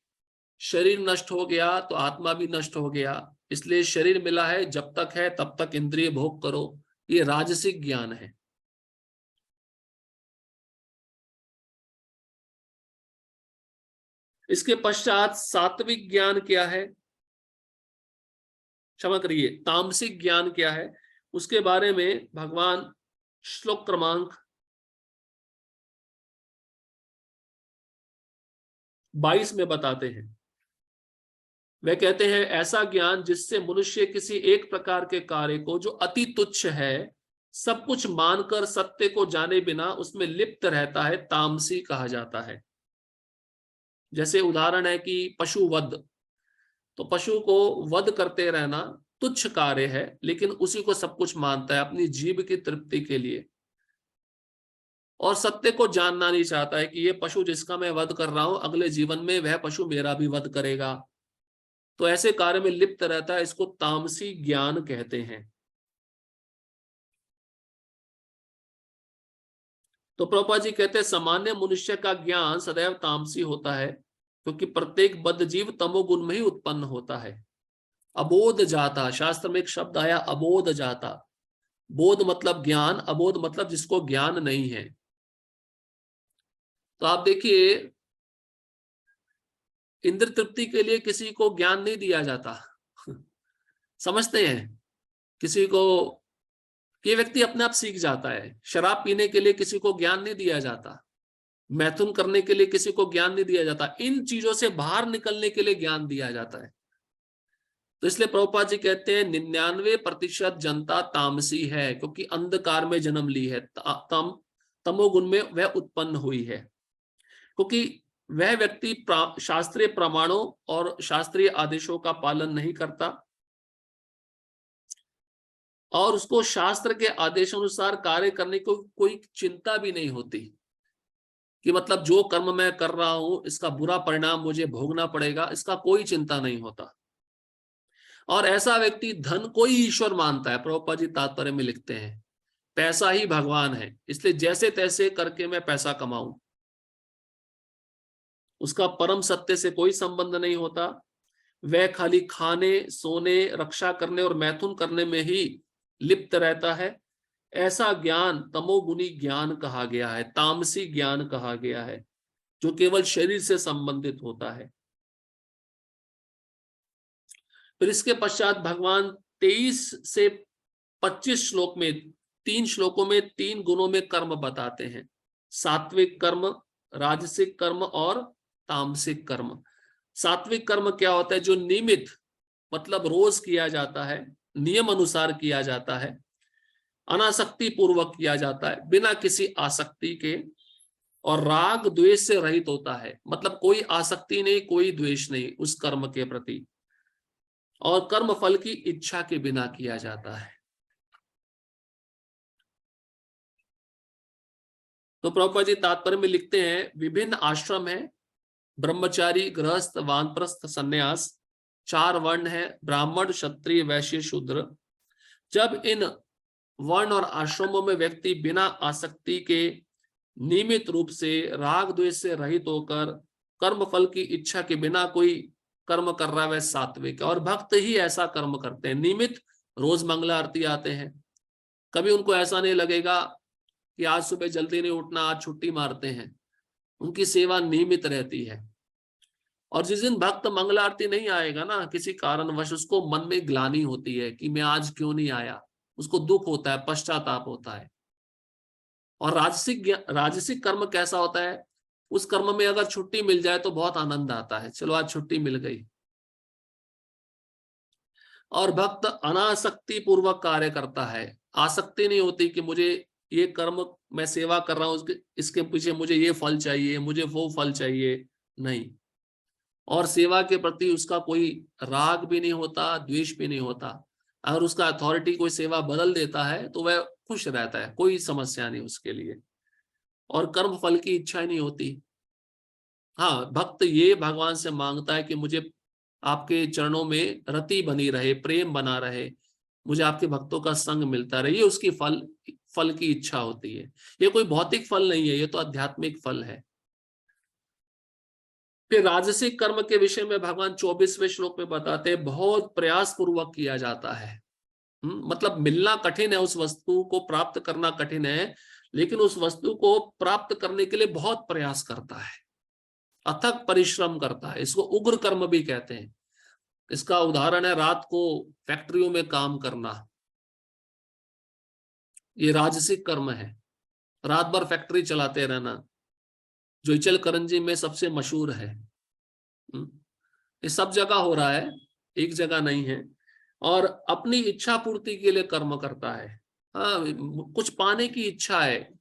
शरीर नष्ट हो गया तो आत्मा भी नष्ट हो गया, इसलिए शरीर मिला है, जब तक है तब तक इंद्रिय भोग करो। ये राजसिक ज्ञान है। इसके पश्चात सात्विक ज्ञान क्या है? क्षमा करिए, तामसिक ज्ञान क्या है? उसके बारे में भगवान श्लोक क्रमांक 22 में बताते हैं। वे कहते हैं ऐसा ज्ञान जिससे मनुष्य किसी एक प्रकार के कार्य को जो अति तुच्छ है, सब कुछ मानकर सत्य को जाने बिना उसमें लिप्त रहता है, तामसी कहा जाता है। जैसे उदाहरण है कि पशु वध, तो पशु को वध करते रहना तुच्छ कार्य है, लेकिन उसी को सब कुछ मानता है अपनी जीभ की तृप्ति के लिए, और सत्य को जानना नहीं चाहता है कि ये पशु जिसका मैं वध कर रहा हूं, अगले जीवन में वह पशु मेरा भी वध करेगा। तो ऐसे कार्य में लिप्त रहता है, इसको तामसी ज्ञान कहते हैं। तो प्रभुपाद जी कहते हैं सामान्य मनुष्य का ज्ञान सदैव तामसी होता है, क्योंकि प्रत्येक बद्ध जीव तमोगुण में ही उत्पन्न होता है। अबोध जाता, शास्त्र में एक शब्द आया अबोध जाता। बोध मतलब ज्ञान, अबोध मतलब जिसको ज्ञान नहीं है। तो आप देखिए, इंद्र तृप्ति के लिए किसी को ज्ञान नहीं दिया जाता। समझते हैं किसी को, ये व्यक्ति अपने आप सीख जाता है। शराब पीने के लिए किसी को ज्ञान नहीं दिया जाता, मैथुन करने के लिए किसी को ज्ञान नहीं दिया जाता, इन चीजों से बाहर निकलने के लिए ज्ञान दिया जाता है। तो इसलिए प्रभुपाद जी कहते हैं 99% जनता तामसी है, क्योंकि अंधकार में जन्म ली है, तमोगुण में वह उत्पन्न हुई है। क्योंकि वह व्यक्ति शास्त्रीय प्रमाणों और शास्त्रीय आदेशों का पालन नहीं करता, और उसको शास्त्र के आदेशानुसार कार्य करने को कोई चिंता भी नहीं होती कि मतलब जो कर्म मैं कर रहा हूं इसका बुरा परिणाम मुझे भोगना पड़ेगा, इसका कोई चिंता नहीं होता। और ऐसा व्यक्ति धन को ही ईश्वर मानता है। प्रभुपाद जी तात्पर्य में लिखते हैं पैसा ही भगवान है, इसलिए जैसे तैसे करके मैं पैसा कमाऊं, उसका परम सत्य से कोई संबंध नहीं होता। वह खाली खाने, सोने, रक्षा करने और मैथुन करने में ही लिप्त रहता है। ऐसा ज्ञान तमोगुनी ज्ञान कहा गया है, तामसी ज्ञान कहा गया है, जो केवल शरीर से संबंधित होता है। फिर इसके पश्चात भगवान 23 से 25 श्लोक में, 3 श्लोकों में 3 गुणों में कर्म बताते हैं। सात्विक कर्म, राजसिक कर्म और तामसिक कर्म। सात्विक कर्म क्या होता है? जो नियमित, मतलब रोज किया जाता है, नियम अनुसार किया जाता है, अनासक्ति पूर्वक किया जाता है, बिना किसी आसक्ति के, और राग द्वेष से रहित होता है। मतलब कोई आसक्ति नहीं, कोई द्वेष नहीं उस कर्म के प्रति, और कर्म फल की इच्छा के बिना किया जाता है। तो प्रभुपाद जी तात्पर्य में लिखते हैं विभिन्न आश्रम है, ब्रह्मचारी, गृहस्थ, वानप्रस्थ, सन्यास, 4 वर्ण है, ब्राह्मण, क्षत्रिय, वैश्य, शूद्र। जब इन वर्ण और आश्रमों में व्यक्ति बिना आसक्ति के नियमित रूप से राग द्वेष से रहित होकर कर्म फल की इच्छा के बिना कोई कर्म कर रहा है, वह सात्विक है। और भक्त ही ऐसा कर्म करते हैं, नियमित रोज मंगला आरती आते हैं, कभी उनको ऐसा नहीं लगेगा कि आज सुबह जल्दी नहीं उठना, आज छुट्टी मारते हैं। उनकी सेवा नियमित रहती है। और जिस दिन भक्त मंगल आरती नहीं आएगा ना, किसी कारणवश उसको मन में ग्लानि होती है कि मैं आज क्यों नहीं आया, उसको दुख होता है, पश्चाताप होता है। और राजसिक कर्म कैसा होता है, उस कर्म में अगर छुट्टी मिल जाए तो बहुत आनंद आता है, चलो आज छुट्टी मिल गई। और भक्त अनासक्ति पूर्वक कार्य करता है, आसक्ति नहीं होती कि मुझे ये कर्म मैं सेवा कर रहा हूं इसके पीछे मुझे ये फल चाहिए, मुझे वो फल चाहिए, नहीं। और सेवा के प्रति उसका कोई राग भी नहीं होता, द्वेष भी नहीं होता। अगर उसका अथॉरिटी कोई सेवा बदल देता है तो वह खुश रहता है, कोई समस्या नहीं उसके लिए। और कर्म फल की इच्छा ही नहीं होती। हाँ, भक्त ये भगवान से मांगता है कि मुझे आपके चरणों में रति बनी रहे, प्रेम बना रहे, मुझे आपके भक्तों का संग मिलता रहे, ये उसकी फल की इच्छा होती है। ये कोई भौतिक फल नहीं है, ये तो आध्यात्मिक फल है। फिर राजसिक कर्म के विषय में भगवान 24वें श्लोक में बताते हैं, बहुत प्रयास पूर्वक किया जाता है। मतलब मिलना कठिन है, उस वस्तु को प्राप्त करना कठिन है, लेकिन उस वस्तु को प्राप्त करने के लिए बहुत प्रयास करता है, अथक परिश्रम करता है। इसको उग्र कर्म भी कहते हैं। इसका उदाहरण है रात को फैक्ट्रियों में काम करना, ये राजसिक कर्म है। रात भर फैक्ट्री चलाते रहना, जो इचलकरंजी में सबसे मशहूर है। ये सब जगह हो रहा है, एक जगह नहीं है। और अपनी इच्छा पूर्ति के लिए कर्म करता है। हाँ, कुछ पाने की इच्छा है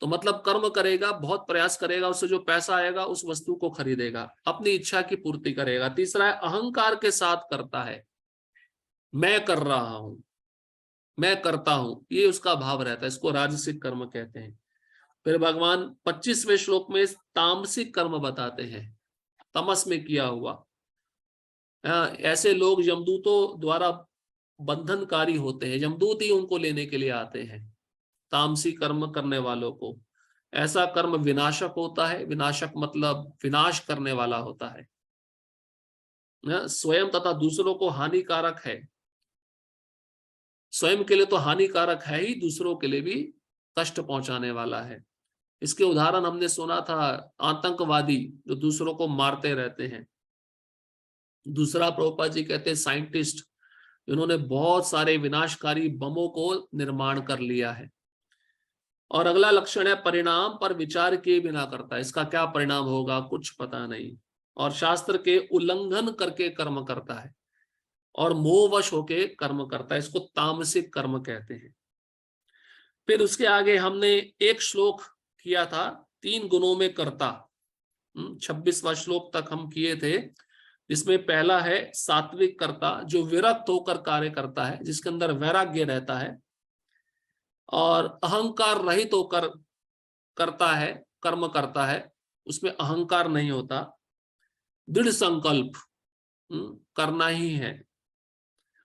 तो मतलब कर्म करेगा, बहुत प्रयास करेगा, उससे जो पैसा आएगा उस वस्तु को खरीदेगा, अपनी इच्छा की पूर्ति करेगा। तीसरा है अहंकार के साथ करता है, मैं कर रहा हूं, मैं करता हूं, ये उसका भाव रहता है, इसको राजसिक कर्म कहते हैं। फिर भगवान 25वें श्लोक में तामसिक कर्म बताते हैं, तमस में किया हुआ। ऐसे लोग यमदूतों द्वारा बंधनकारी होते हैं, यमदूत ही उनको लेने के लिए आते हैं, तामसी कर्म करने वालों को। ऐसा कर्म विनाशक होता है, विनाशक मतलब विनाश करने वाला होता है, स्वयं तथा दूसरों को हानिकारक है। स्वयं के लिए तो हानिकारक है ही, दूसरों के लिए भी कष्ट पहुंचाने वाला है। इसके उदाहरण हमने सुना था, आतंकवादी जो दूसरों को मारते रहते हैं। दूसरा प्रभुपाद जी कहते हैं साइंटिस्ट, जिन्होंने बहुत सारे विनाशकारी बमों को निर्माण कर लिया है। और अगला लक्षण है परिणाम पर विचार किए बिना करता है, इसका क्या परिणाम होगा कुछ पता नहीं, और शास्त्र के उल्लंघन करके कर्म करता है और मोहवश होके कर्म करता है, इसको तामसिक कर्म कहते हैं। फिर उसके आगे हमने एक श्लोक किया था, 3 गुणों में कर्ता, 26वां श्लोक तक हम किए थे। इसमें पहला है सात्विक कर्ता, जो विरक्त होकर कार्य करता है, जिसके अंदर वैराग्य रहता है और अहंकार रहित होकर करता है, कर्म करता है, उसमें अहंकार नहीं होता। दृढ़ संकल्प, करना ही है,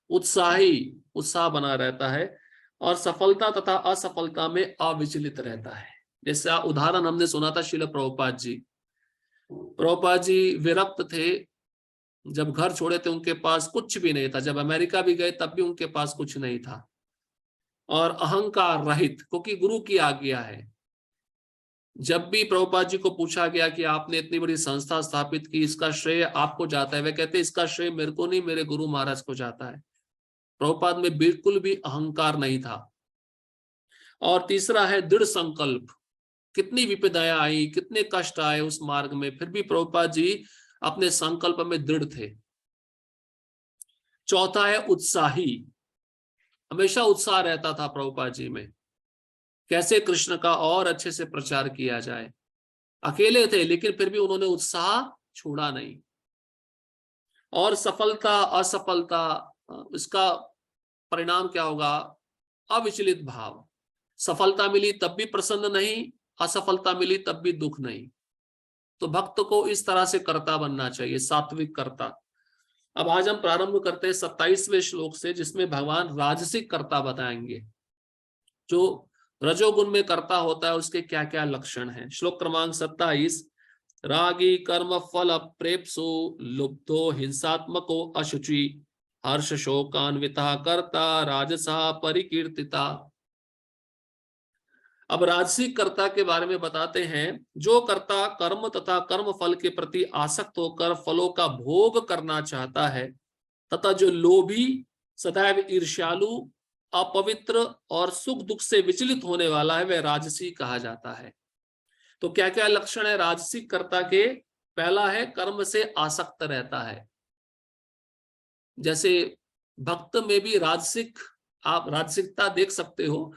उत्साह बना रहता है और सफलता तथा असफलता में अविचलित रहता है। जैसा उदाहरण हमने सुना था श्रील प्रभुपाद जी। प्रभुपाद जी विरक्त थे, जब घर छोड़े थे उनके पास कुछ भी नहीं था, जब अमेरिका भी गए तब भी उनके पास कुछ नहीं था, और अहंकार रहित, क्योंकि गुरु की आज्ञा है। जब भी प्रभुपाद जी को पूछा गया कि आपने इतनी बड़ी संस्था स्थापित की, इसका श्रेय आपको जाता है, वे कहते इसका श्रेय मेरे को नहीं, मेरे गुरु महाराज को जाता है। प्रभुपाद में बिल्कुल भी अहंकार नहीं था। और तीसरा है दृढ़ संकल्प, कितनी विपदाएं आई, कितने कष्ट आए उस मार्ग में, फिर भी प्रभुपाद जी अपने संकल्प में दृढ़ थे। चौथा है उत्साही, हमेशा उत्साह रहता था प्रभुपाद जी में, कैसे कृष्ण का और अच्छे से प्रचार किया जाए। अकेले थे लेकिन फिर भी उन्होंने उत्साह छोड़ा नहीं। और सफलता असफलता, इसका परिणाम क्या होगा, अविचलित भाव। सफलता मिली तब भी प्रसन्न नहीं, असफलता मिली तब भी दुख नहीं। तो भक्त को इस तरह से कर्ता बनना चाहिए, सात्विक कर्ता। अब आज हम प्रारंभ करते हैं 27वें श्लोक से, जिसमें भगवान राजसिक कर्ता बताएंगे। जो रजोगुण में कर्ता होता है उसके क्या क्या लक्षण हैं। श्लोक क्रमांक 27, रागी कर्म फल अप्रेप्सो लुब्धो हिंसात्मको अशुचि हर्ष शोकान्विता कर्ता राजसा परिकीर्तिता। अब राजसिक कर्ता के बारे में बताते हैं। जो कर्ता कर्म तथा कर्म फल के प्रति आसक्त होकर फलों का भोग करना चाहता है, तथा जो लोभी, सदैव ईर्ष्यालु, अपवित्र और सुख दुख से विचलित होने वाला है, वह राजसी कहा जाता है। तो क्या क्या लक्षण है राजसिक कर्ता के? पहला है कर्म से आसक्त रहता है। जैसे भक्त में भी राजसिक, आप राजसिकता देख सकते हो।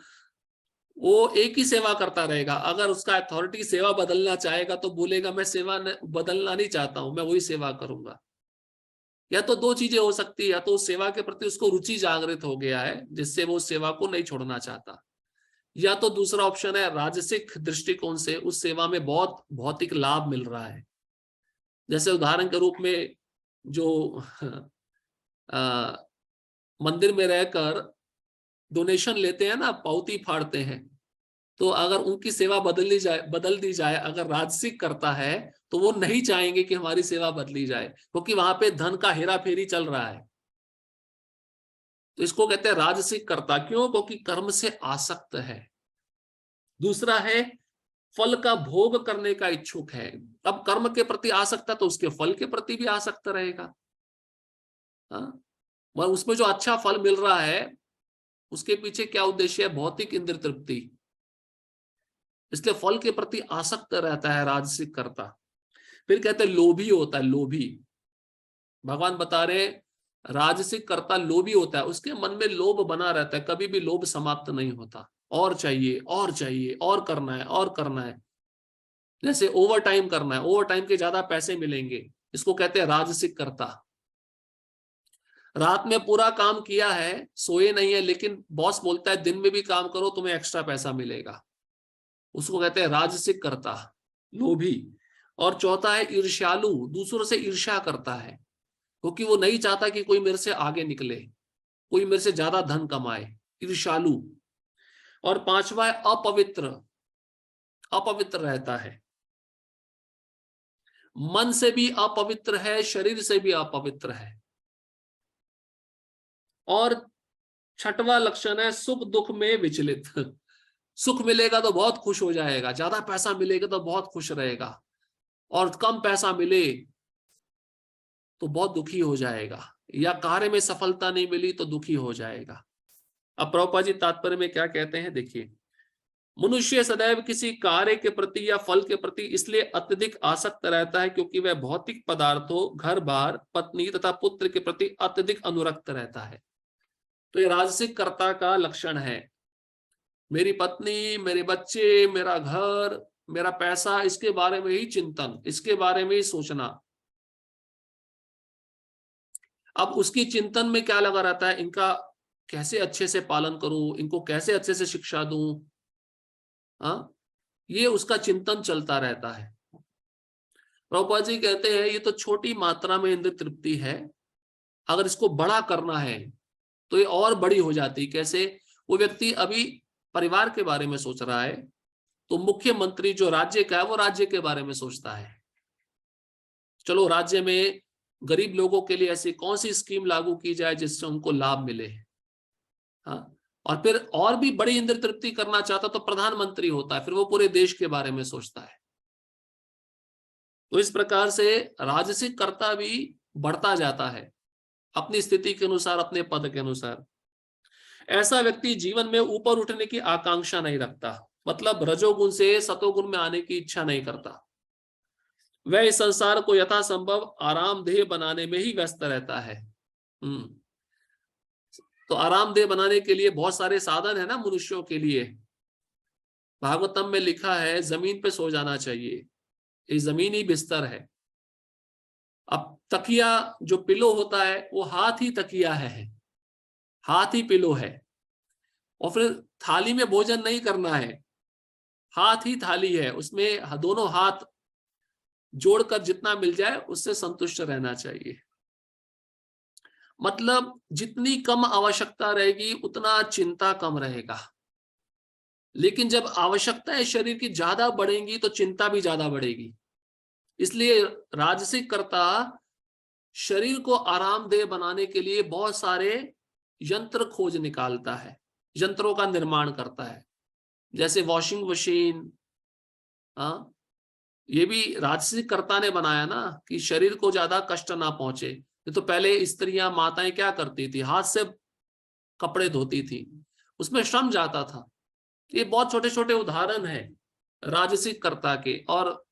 वो एक ही सेवा करता रहेगा। अगर उसका अथॉरिटी सेवा बदलना चाहेगा तो बोलेगा मैं सेवा बदलना नहीं चाहता हूं, मैं वही सेवा करूंगा। या तो दो चीजें हो सकती है, या तो उस सेवा के प्रति उसको रुचि जागृत हो गया है जिससे वो सेवा को नहीं छोड़ना चाहता, या तो दूसरा ऑप्शन है राजसिक दृष्टिकोण से उस सेवा में बहुत भौतिक लाभ मिल रहा है। जैसे उदाहरण के रूप में जो मंदिर में रहकर डोनेशन लेते हैं ना, पावती फाड़ते हैं, तो अगर उनकी सेवा बदल दी जाए, अगर राजसिक करता है तो वो नहीं चाहेंगे कि हमारी सेवा बदली जाए, क्योंकि वहां पे धन का हेरा फेरी चल रहा है। तो इसको कहते हैं राजसिक कर्ता। क्यों? क्योंकि कर्म से आसक्त है। दूसरा है फल का भोग करने का इच्छुक है। अब कर्म के प्रति आसक्त है तो उसके फल के प्रति भी आसक्त रहेगा। मगर उसमें जो अच्छा फल मिल रहा है उसके पीछे क्या उद्देश्य है? भौतिक इंद्र तृप्ति। इसलिए फल के प्रति आसक्त रहता है राजसिक कर्ता। फिर कहते हैं लोभी होता है। लोभी, भगवान बता रहे राजसिक कर्ता लोभी होता है। उसके मन में लोभ बना रहता है, कभी भी लोभ समाप्त नहीं होता। और चाहिए और चाहिए, और करना है और करना है। जैसे ओवर टाइम करना है, ओवर टाइम के ज्यादा पैसे मिलेंगे, इसको कहते हैं राजसिक कर्ता। रात में पूरा काम किया है, सोए नहीं है, लेकिन बॉस बोलता है दिन में भी काम करो तुम्हें एक्स्ट्रा पैसा मिलेगा, उसको कहते हैं राजसिक कर्ता, लोभी। और चौथा है ईर्ष्यालु, दूसरों से ईर्ष्या करता है, क्योंकि वो नहीं चाहता कि कोई मेरे से आगे निकले, कोई मेरे से ज्यादा धन कमाए, ईर्ष्यालु। और पांचवा है अपवित्र, अपवित्र रहता है, मन से भी अपवित्र है, शरीर से भी अपवित्र है। और छठवां लक्षण है सुख दुख में विचलित। सुख मिलेगा तो बहुत खुश हो जाएगा, ज्यादा पैसा मिलेगा तो बहुत खुश रहेगा, और कम पैसा मिले तो बहुत दुखी हो जाएगा, या कार्य में सफलता नहीं मिली तो दुखी हो जाएगा। अब प्रभुपाद जी तात्पर्य में क्या कहते हैं, देखिए। मनुष्य सदैव किसी कार्य के प्रति या फल के प्रति इसलिए अत्यधिक आसक्त रहता है क्योंकि वह भौतिक पदार्थों, घर बार, पत्नी तथा पुत्र के प्रति अत्यधिक अनुरक्त रहता है। तो ये राजसिक कर्ता का लक्षण है। मेरी पत्नी, मेरे बच्चे, मेरा घर, मेरा पैसा, इसके बारे में ही चिंतन, इसके बारे में ही सोचना। अब उसकी चिंतन में क्या लगा रहता है? इनका कैसे अच्छे से पालन करूं, इनको कैसे अच्छे से शिक्षा दूं। हाँ, ये उसका चिंतन चलता रहता है। प्रभुपाद जी कहते हैं ये तो छोटी मात्रा में इंद्र तृप्ति है, अगर इसको बड़ा करना है तो ये और बड़ी हो जाती। कैसे? वो व्यक्ति अभी परिवार के बारे में सोच रहा है, तो मुख्यमंत्री जो राज्य का है वो राज्य के बारे में सोचता है। चलो राज्य में गरीब लोगों के लिए ऐसी कौन सी स्कीम लागू की जाए जिससे उनको लाभ मिले। हाँ, और फिर और भी बड़ी इंद्र तृप्ति करना चाहता तो प्रधानमंत्री होता है, फिर वो पूरे देश के बारे में सोचता है। तो इस प्रकार से राजसिक कर्ता भी बढ़ता जाता है अपनी स्थिति के अनुसार, अपने पद के अनुसार। ऐसा व्यक्ति जीवन में ऊपर उठने की आकांक्षा नहीं रखता, मतलब रजोगुण से सतोगुण में आने की इच्छा नहीं करता। वह इस संसार को यथासंभव आरामदेह बनाने में ही व्यस्त रहता है। तो आरामदेह बनाने के लिए बहुत सारे साधन है ना मनुष्यों के लिए। भागवतम में लिखा है जमीन पे सो जाना चाहिए, ये जमीन ही बिस्तर है। अब तकिया जो पिलो होता है वो हाथ ही तकिया है, हाथ ही पिलो है। और फिर थाली में भोजन नहीं करना है, हाथ ही थाली है, उसमें दोनों हाथ जोड़कर जितना मिल जाए उससे संतुष्ट रहना चाहिए। मतलब जितनी कम आवश्यकता रहेगी उतना चिंता कम रहेगा, लेकिन जब आवश्यकताएं शरीर की ज्यादा बढ़ेंगी तो चिंता भी ज्यादा बढ़ेगी। इसलिए राजसिक कर्ता शरीर को आरामदेह बनाने के लिए बहुत सारे यंत्र खोज निकालता है, यंत्रों का निर्माण करता है, जैसे वॉशिंग मशीन। हाँ, ये भी राजसिक कर्ता ने बनाया ना, कि शरीर को ज्यादा कष्ट ना पहुंचे। तो पहले स्त्रियां माताएं क्या करती थी, हाथ से कपड़े धोती थी, उसमें श्रम जाता था। ये बहुत छोटे छोटे उदाहरण हैं राजसिक कर्ता के। और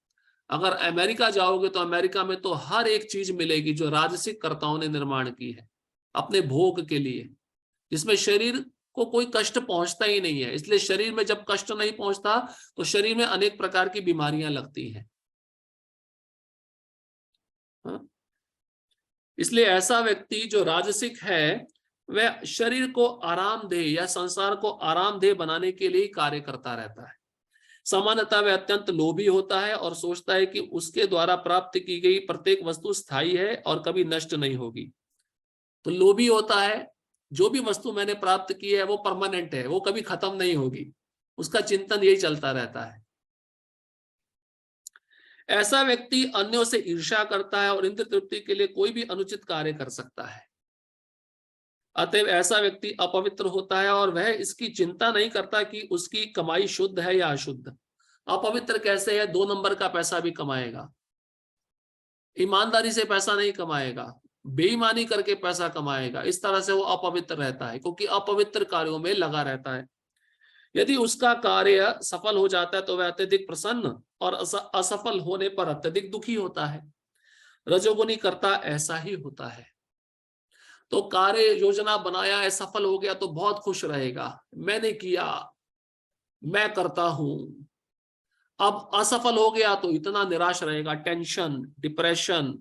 अगर अमेरिका जाओगे तो अमेरिका में तो हर एक चीज मिलेगी जो राजसिक कर्ताओं ने निर्माण की है अपने भोग के लिए, जिसमें शरीर को कोई कष्ट पहुंचता ही नहीं है। इसलिए शरीर में जब कष्ट नहीं पहुंचता तो शरीर में अनेक प्रकार की बीमारियां लगती हैं। इसलिए ऐसा व्यक्ति जो राजसिक है वह शरीर को आरामदेह या संसार को आरामदेह बनाने के लिए कार्य करता रहता है। सामान्यतः वह अत्यंत लोभी होता है और सोचता है कि उसके द्वारा प्राप्त की गई प्रत्येक वस्तु स्थायी है और कभी नष्ट नहीं होगी। तो लोभी होता है, जो भी वस्तु मैंने प्राप्त की है वो परमानेंट है, वो कभी खत्म नहीं होगी, उसका चिंतन यही चलता रहता है। ऐसा व्यक्ति अन्यों से ईर्ष्या करता है और इंद्र तृप्ति के लिए कोई भी अनुचित कार्य कर सकता है। अतएव ऐसा व्यक्ति अपवित्र होता है और वह इसकी चिंता नहीं करता कि उसकी कमाई शुद्ध है या अशुद्ध। अपवित्र कैसे है, 2 नंबर का पैसा भी कमाएगा, ईमानदारी से पैसा नहीं कमाएगा, बेईमानी करके पैसा कमाएगा, इस तरह से वो अपवित्र रहता है, क्योंकि अपवित्र कार्यों में लगा रहता है। यदि उसका कार्य सफल हो जाता है तो वह अत्यधिक प्रसन्न और असफल होने पर अत्यधिक दुखी होता है। रजोगुनी कर्ता ऐसा ही होता है। तो कार्य योजना बनाया है, सफल हो गया तो बहुत खुश रहेगा, मैंने किया, मैं करता हूं। अब असफल हो गया तो इतना निराश रहेगा, टेंशन, डिप्रेशन,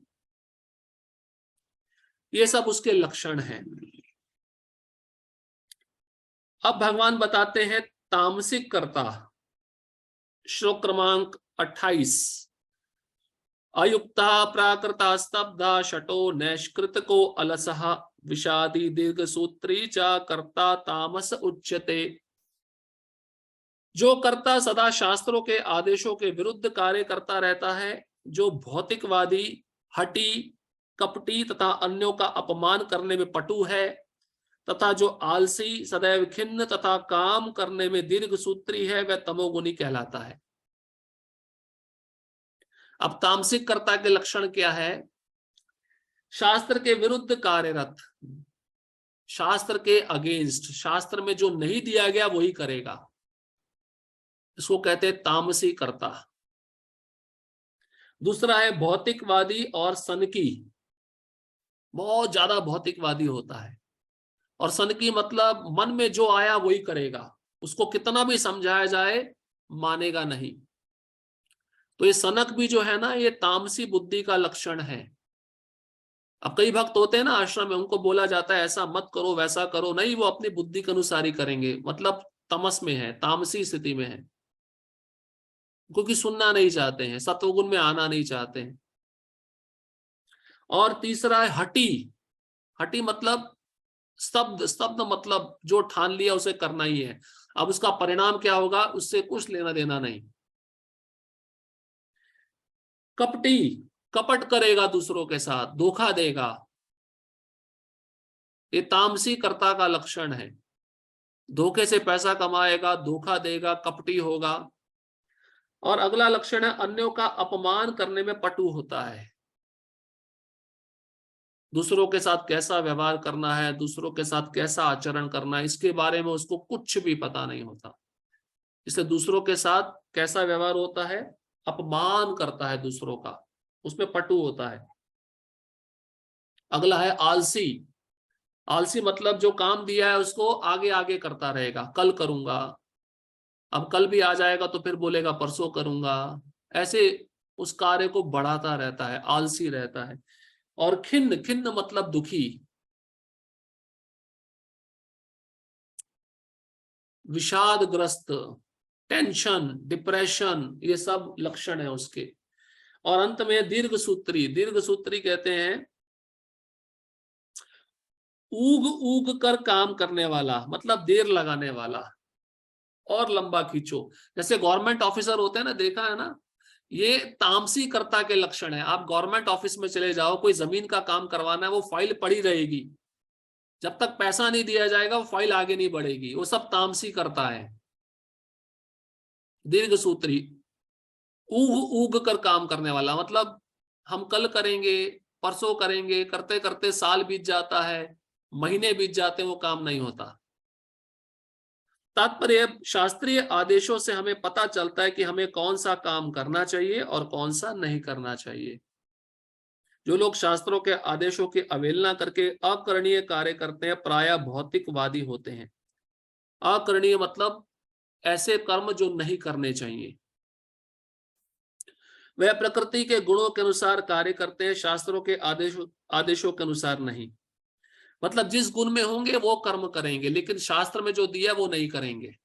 ये सब उसके लक्षण हैं। अब भगवान बताते हैं तामसिक कर्ता। श्लोक क्रमांक 28। अयुक्ता प्राकृता स्तब्धा शटो नैष्कृत को अलसः विषादी दीर्घ सूत्री च कर्ता तामस उच्यते। जो कर्ता सदा शास्त्रों के आदेशों के विरुद्ध कार्य करता रहता है, जो भौतिकवादी, हठी, कपटी तथा अन्यों का अपमान करने में पटु है, तथा जो आलसी, सदैव खिन्न तथा काम करने में दीर्घ सूत्री है, वह तमोगुनी कहलाता है। अब तामसिक कर्ता के लक्षण क्या है? शास्त्र के विरुद्ध कार्यरत, शास्त्र के अगेंस्ट, शास्त्र में जो नहीं दिया गया वही करेगा, इसको कहते हैं तामसी कर्ता। दूसरा है भौतिकवादी और सनकी, बहुत ज्यादा भौतिकवादी होता है। और सनकी मतलब मन में जो आया वही करेगा, उसको कितना भी समझाया जाए मानेगा नहीं। तो ये सनक भी जो है ना, ये तामसी बुद्धि का लक्षण है। अब कई भक्त होते हैं ना आश्रम में, उनको बोला जाता है ऐसा मत करो, वैसा करो, नहीं, वो अपनी बुद्धि के अनुसार ही करेंगे, मतलब तमस में है, तामसी स्थिति में है, क्योंकि सुनना नहीं चाहते हैं, सत्वगुण में आना नहीं चाहते हैं। और तीसरा है हठी। हठी मतलब स्तब्ध, स्तब्ध मतलब जो ठान लिया उसे करना ही है, अब उसका परिणाम क्या होगा उससे कुछ लेना देना नहीं। कपटी, कपट करेगा, दूसरों के साथ धोखा देगा, ये तामसी कर्ता का लक्षण है। धोखे से पैसा कमाएगा, धोखा देगा, कपटी होगा। और अगला लक्षण है अन्यों का अपमान करने में पटु होता है। दूसरों के साथ कैसा व्यवहार करना है, दूसरों के साथ कैसा आचरण करना है, इसके बारे में उसको कुछ भी पता नहीं होता। इसलिए दूसरों के साथ कैसा व्यवहार होता है, अपमान करता है दूसरों का, उसमें पटु होता है। अगला है आलसी। आलसी मतलब जो काम दिया है उसको आगे आगे करता रहेगा, कल करूंगा, अब कल भी आ जाएगा तो फिर बोलेगा परसों करूंगा, ऐसे उस कार्य को बढ़ाता रहता है, आलसी रहता है। और खिन्न, खिन्न मतलब दुखी, विषादग्रस्त, टेंशन, डिप्रेशन, ये सब लक्षण है उसके। और अंत में दीर्घ सूत्री। दीर्घ सूत्री कहते हैं ऊग ऊग कर काम करने वाला, मतलब देर लगाने वाला और लंबा खींचो। जैसे गवर्नमेंट ऑफिसर होते हैं ना, देखा है ना, ये तामसी कर्ता के लक्षण है। आप गवर्नमेंट ऑफिस में चले जाओ, कोई जमीन का काम करवाना है, वो फाइल पड़ी रहेगी, जब तक पैसा नहीं दिया जाएगा वो फाइल आगे नहीं बढ़ेगी। वो सब तामसी करता है, दीर्घ सूत्री, ऊग ऊग कर काम करने वाला। मतलब हम कल करेंगे, परसों करेंगे, करते करते साल बीत जाता है, महीने बीत जाते हैं, वो काम नहीं होता। तात्पर्य, शास्त्रीय आदेशों से हमें पता चलता है कि हमें कौन सा काम करना चाहिए और कौन सा नहीं करना चाहिए। जो लोग शास्त्रों के आदेशों की अवहेलना करके अकरणीय कार्य करते हैं, प्रायः भौतिकवादी होते हैं। अकरणीय मतलब ऐसे कर्म जो नहीं करने चाहिए। वह प्रकृति के गुणों के अनुसार कार्य करते हैं, शास्त्रों के आदेशों के अनुसार नहीं। मतलब जिस गुण में होंगे वो कर्म करेंगे, लेकिन शास्त्र में जो दिया वो नहीं करेंगे।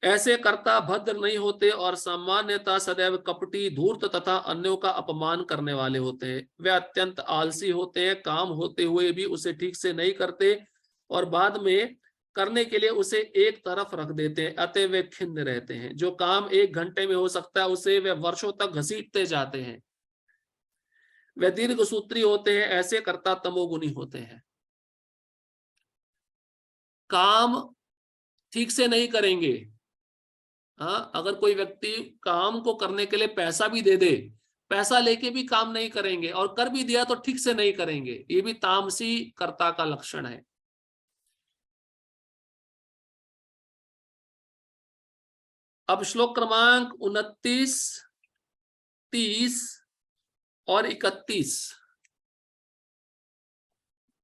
ऐसे कर्ता भद्र नहीं होते और सामान्यतः सदैव कपटी, धूर्त तथा अन्यों का अपमान करने वाले होते हैं। वे अत्यंत आलसी होते हैं, काम होते हुए भी उसे ठीक से नहीं करते और बाद में करने के लिए उसे एक तरफ रख देते हैं, अतः वे खिन्न रहते हैं। जो काम 1 घंटे में हो सकता है उसे वे वर्षों तक घसीटते जाते हैं। वे दीर्घ सूत्री होते हैं, ऐसे कर्ता तमोगुनी होते हैं। काम ठीक से नहीं करेंगे। हाँ, अगर कोई व्यक्ति काम को करने के लिए पैसा भी दे दे, पैसा लेके भी काम नहीं करेंगे, और कर भी दिया तो ठीक से नहीं करेंगे, ये भी तामसी कर्ता का लक्षण है। अब श्लोक क्रमांक 29, 30 और 31,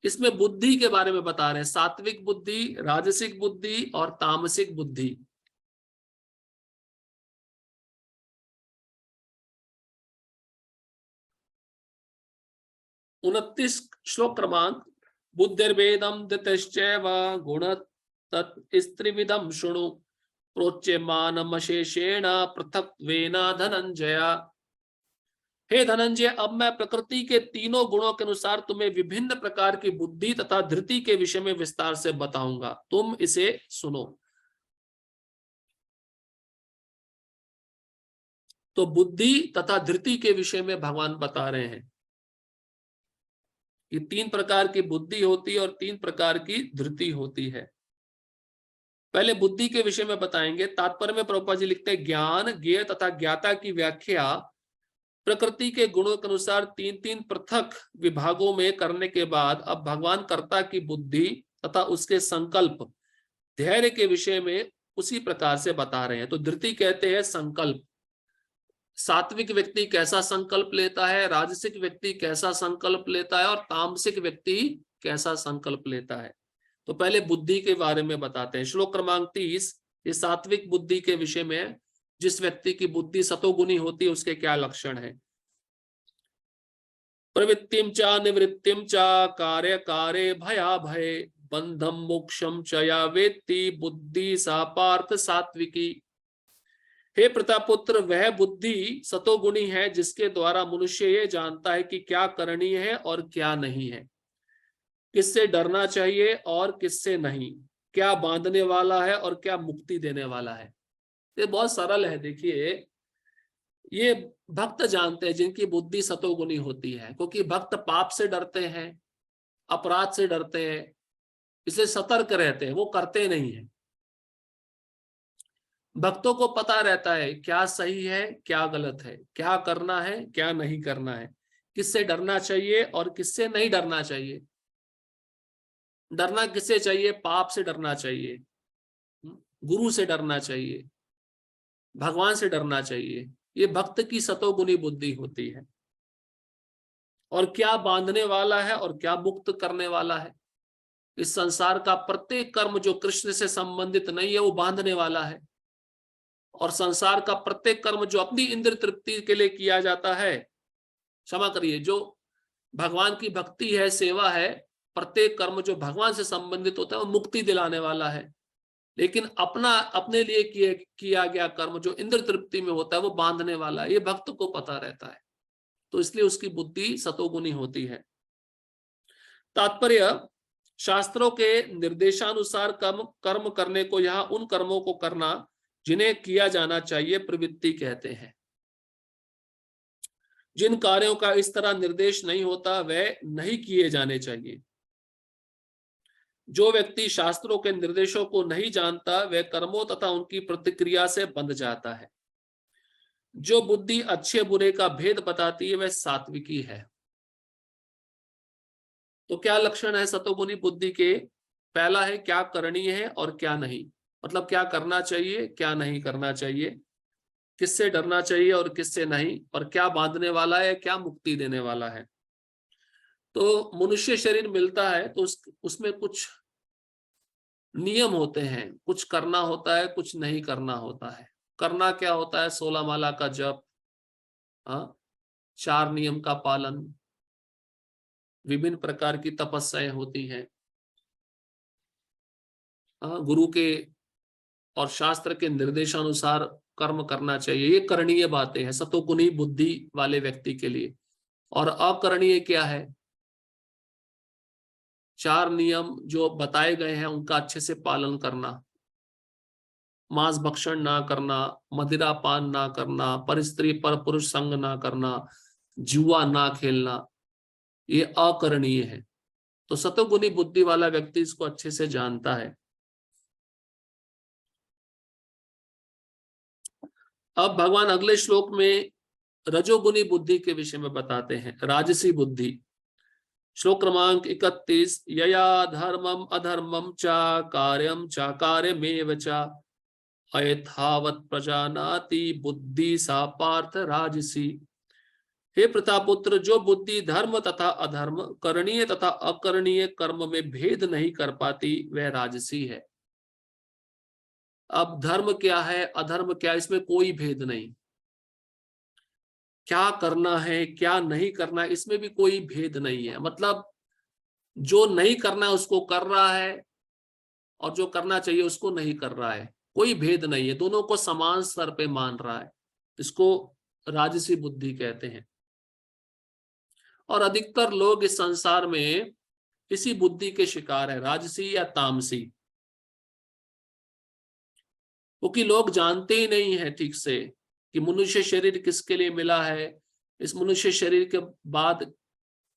इसमें बुद्धि के बारे में बता रहे हैं। सात्विक बुद्धि, राजसिक बुद्धि और तामसिक बुद्धि। 29 श्लोक क्रमांक, बुद्धिर्भेदम दितश्चैव गुण तत्स्त्रिविधम शृणु प्रोच्यमानमशेषेण पृथक्त्वेन धनंजय। हे धनंजय, अब मैं प्रकृति के तीनों गुणों के अनुसार तुम्हें विभिन्न प्रकार की बुद्धि तथा धृति के विषय में विस्तार से बताऊंगा, तुम इसे सुनो। तो बुद्धि तथा धृति के विषय में भगवान बता रहे हैं कि 3 प्रकार की बुद्धि होती है और 3 प्रकार की धृति होती है। पहले बुद्धि के विषय में बताएंगे। तात्पर्य में प्रभुपाद जी लिखते हैं, ज्ञान, ज्ञेय तथा ज्ञाता की व्याख्या प्रकृति के गुणों के अनुसार 3-3 पृथक विभागों में करने के बाद अब भगवान कर्ता की बुद्धि तथा उसके संकल्प, धैर्य के विषय में उसी प्रकार से बता रहे हैं। तो धृति कहते हैं संकल्प। सात्विक व्यक्ति कैसा संकल्प लेता है, राजसिक व्यक्ति कैसा संकल्प लेता है और तामसिक व्यक्ति कैसा संकल्प लेता है। तो पहले बुद्धि के बारे में बताते हैं। श्लोक क्रमांक 30, ये सात्विक बुद्धि के विषय में, जिस व्यक्ति की बुद्धि सतोगुनी होती है उसके क्या लक्षण है। प्रवृत्तिम च निवृत्तिम च कार्य कार्य भया भय बंधम मोक्षम च या वेत्ति बुद्धि सा पार्थ सात्विकी। हे प्रतापुत्र, वह बुद्धि सतोगुणी है जिसके द्वारा मनुष्य ये जानता है कि क्या करणीय है और क्या नहीं है, किससे डरना चाहिए और किससे नहीं, क्या बांधने वाला है और क्या मुक्ति देने वाला है। ये बहुत सरल है। देखिए, ये भक्त जानते हैं जिनकी बुद्धि सतोगुनी होती है, क्योंकि भक्त पाप से डरते हैं, अपराध से डरते हैं, इसलिए सतर्क रहते हैं, वो करते नहीं है। भक्तों को पता रहता है क्या सही है क्या गलत है, क्या करना है क्या नहीं करना है, किससे डरना चाहिए और किससे नहीं डरना चाहिए। डरना किससे चाहिए? पाप से डरना चाहिए, गुरु से डरना चाहिए, भगवान से डरना चाहिए। ये भक्त की सतोगुनी बुद्धि होती है। और क्या बांधने वाला है और क्या मुक्त करने वाला है। इस संसार का प्रत्येक कर्म जो कृष्ण से संबंधित नहीं है वो बांधने वाला है, और संसार का प्रत्येक कर्म जो अपनी इंद्र तृप्ति के लिए किया जाता है, क्षमा करिए, जो भगवान की भक्ति है, सेवा है, प्रत्येक कर्म जो भगवान से संबंधित होता है वो मुक्ति दिलाने वाला है। लेकिन अपने लिए किया गया कर्म जो इंद्र तृप्ति में होता है वो बांधने वाला है। ये भक्त को पता रहता है, तो इसलिए उसकी बुद्धि सतोगुनी होती है। तात्पर्य, शास्त्रों के निर्देशानुसार कर्म करने को, यहाँ उन कर्मों को करना जिन्हें किया जाना चाहिए प्रवृत्ति कहते हैं। जिन कार्यों का इस तरह निर्देश नहीं होता वह नहीं किए जाने चाहिए। जो व्यक्ति शास्त्रों के निर्देशों को नहीं जानता वह कर्मों तथा उनकी प्रतिक्रिया से बंध जाता है। जो बुद्धि अच्छे बुरे का भेद बताती है वह सात्विकी है। तो क्या लक्षण है सतोगुनी बुद्धि के? पहला है क्या करणीय है और क्या नहीं, मतलब क्या करना चाहिए क्या नहीं करना चाहिए, किससे डरना चाहिए और किससे नहीं, और क्या बांधने वाला है क्या मुक्ति देने वाला है। तो मनुष्य शरीर मिलता है तो उसमें कुछ नियम होते हैं, कुछ करना होता है कुछ नहीं करना होता है। करना क्या होता है? 16 माला का जप, हाँ, 4 नियम का पालन, विभिन्न प्रकार की तपस्याएं होती हैं, गुरु के और शास्त्र के निर्देशानुसार कर्म करना चाहिए। ये करणीय बातें हैं सतोगुनी बुद्धि वाले व्यक्ति के लिए। और अकरणीय क्या है? 4 नियम जो बताए गए हैं उनका अच्छे से पालन करना, मांस भक्षण ना करना, मदिरा पान ना करना, परस्त्री पर पुरुष संग ना करना, जुआ ना खेलना, ये अकरणीय है। तो सतोगुनी बुद्धि वाला व्यक्ति इसको अच्छे से जानता है। अब भगवान अगले श्लोक में रजोगुनी बुद्धि के विषय में बताते हैं, राजसी बुद्धि। श्लोक क्रमांक 31, यया धर्मम अधर्मम च कार्यम च कार्यमेव च अयथावत प्रजानाति बुद्धि सा पार्थ राजसी। हे प्रतापुत्र, जो बुद्धि धर्म तथा अधर्म, करणीय तथा अकरणीय कर्म में भेद नहीं कर पाती वह राजसी है। अब धर्म क्या है अधर्म क्या है, इसमें कोई भेद नहीं। क्या करना है क्या नहीं करना है इसमें भी कोई भेद नहीं है। मतलब जो नहीं करना है उसको कर रहा है और जो करना चाहिए उसको नहीं कर रहा है, कोई भेद नहीं है, दोनों को समान स्तर पे मान रहा है। इसको राजसी बुद्धि कहते हैं। और अधिकतर लोग इस संसार में इसी बुद्धि के शिकार है, राजसी या तामसी। क्योंकि लोग जानते ही नहीं है ठीक से कि मनुष्य शरीर किसके लिए मिला है, इस मनुष्य शरीर के बाद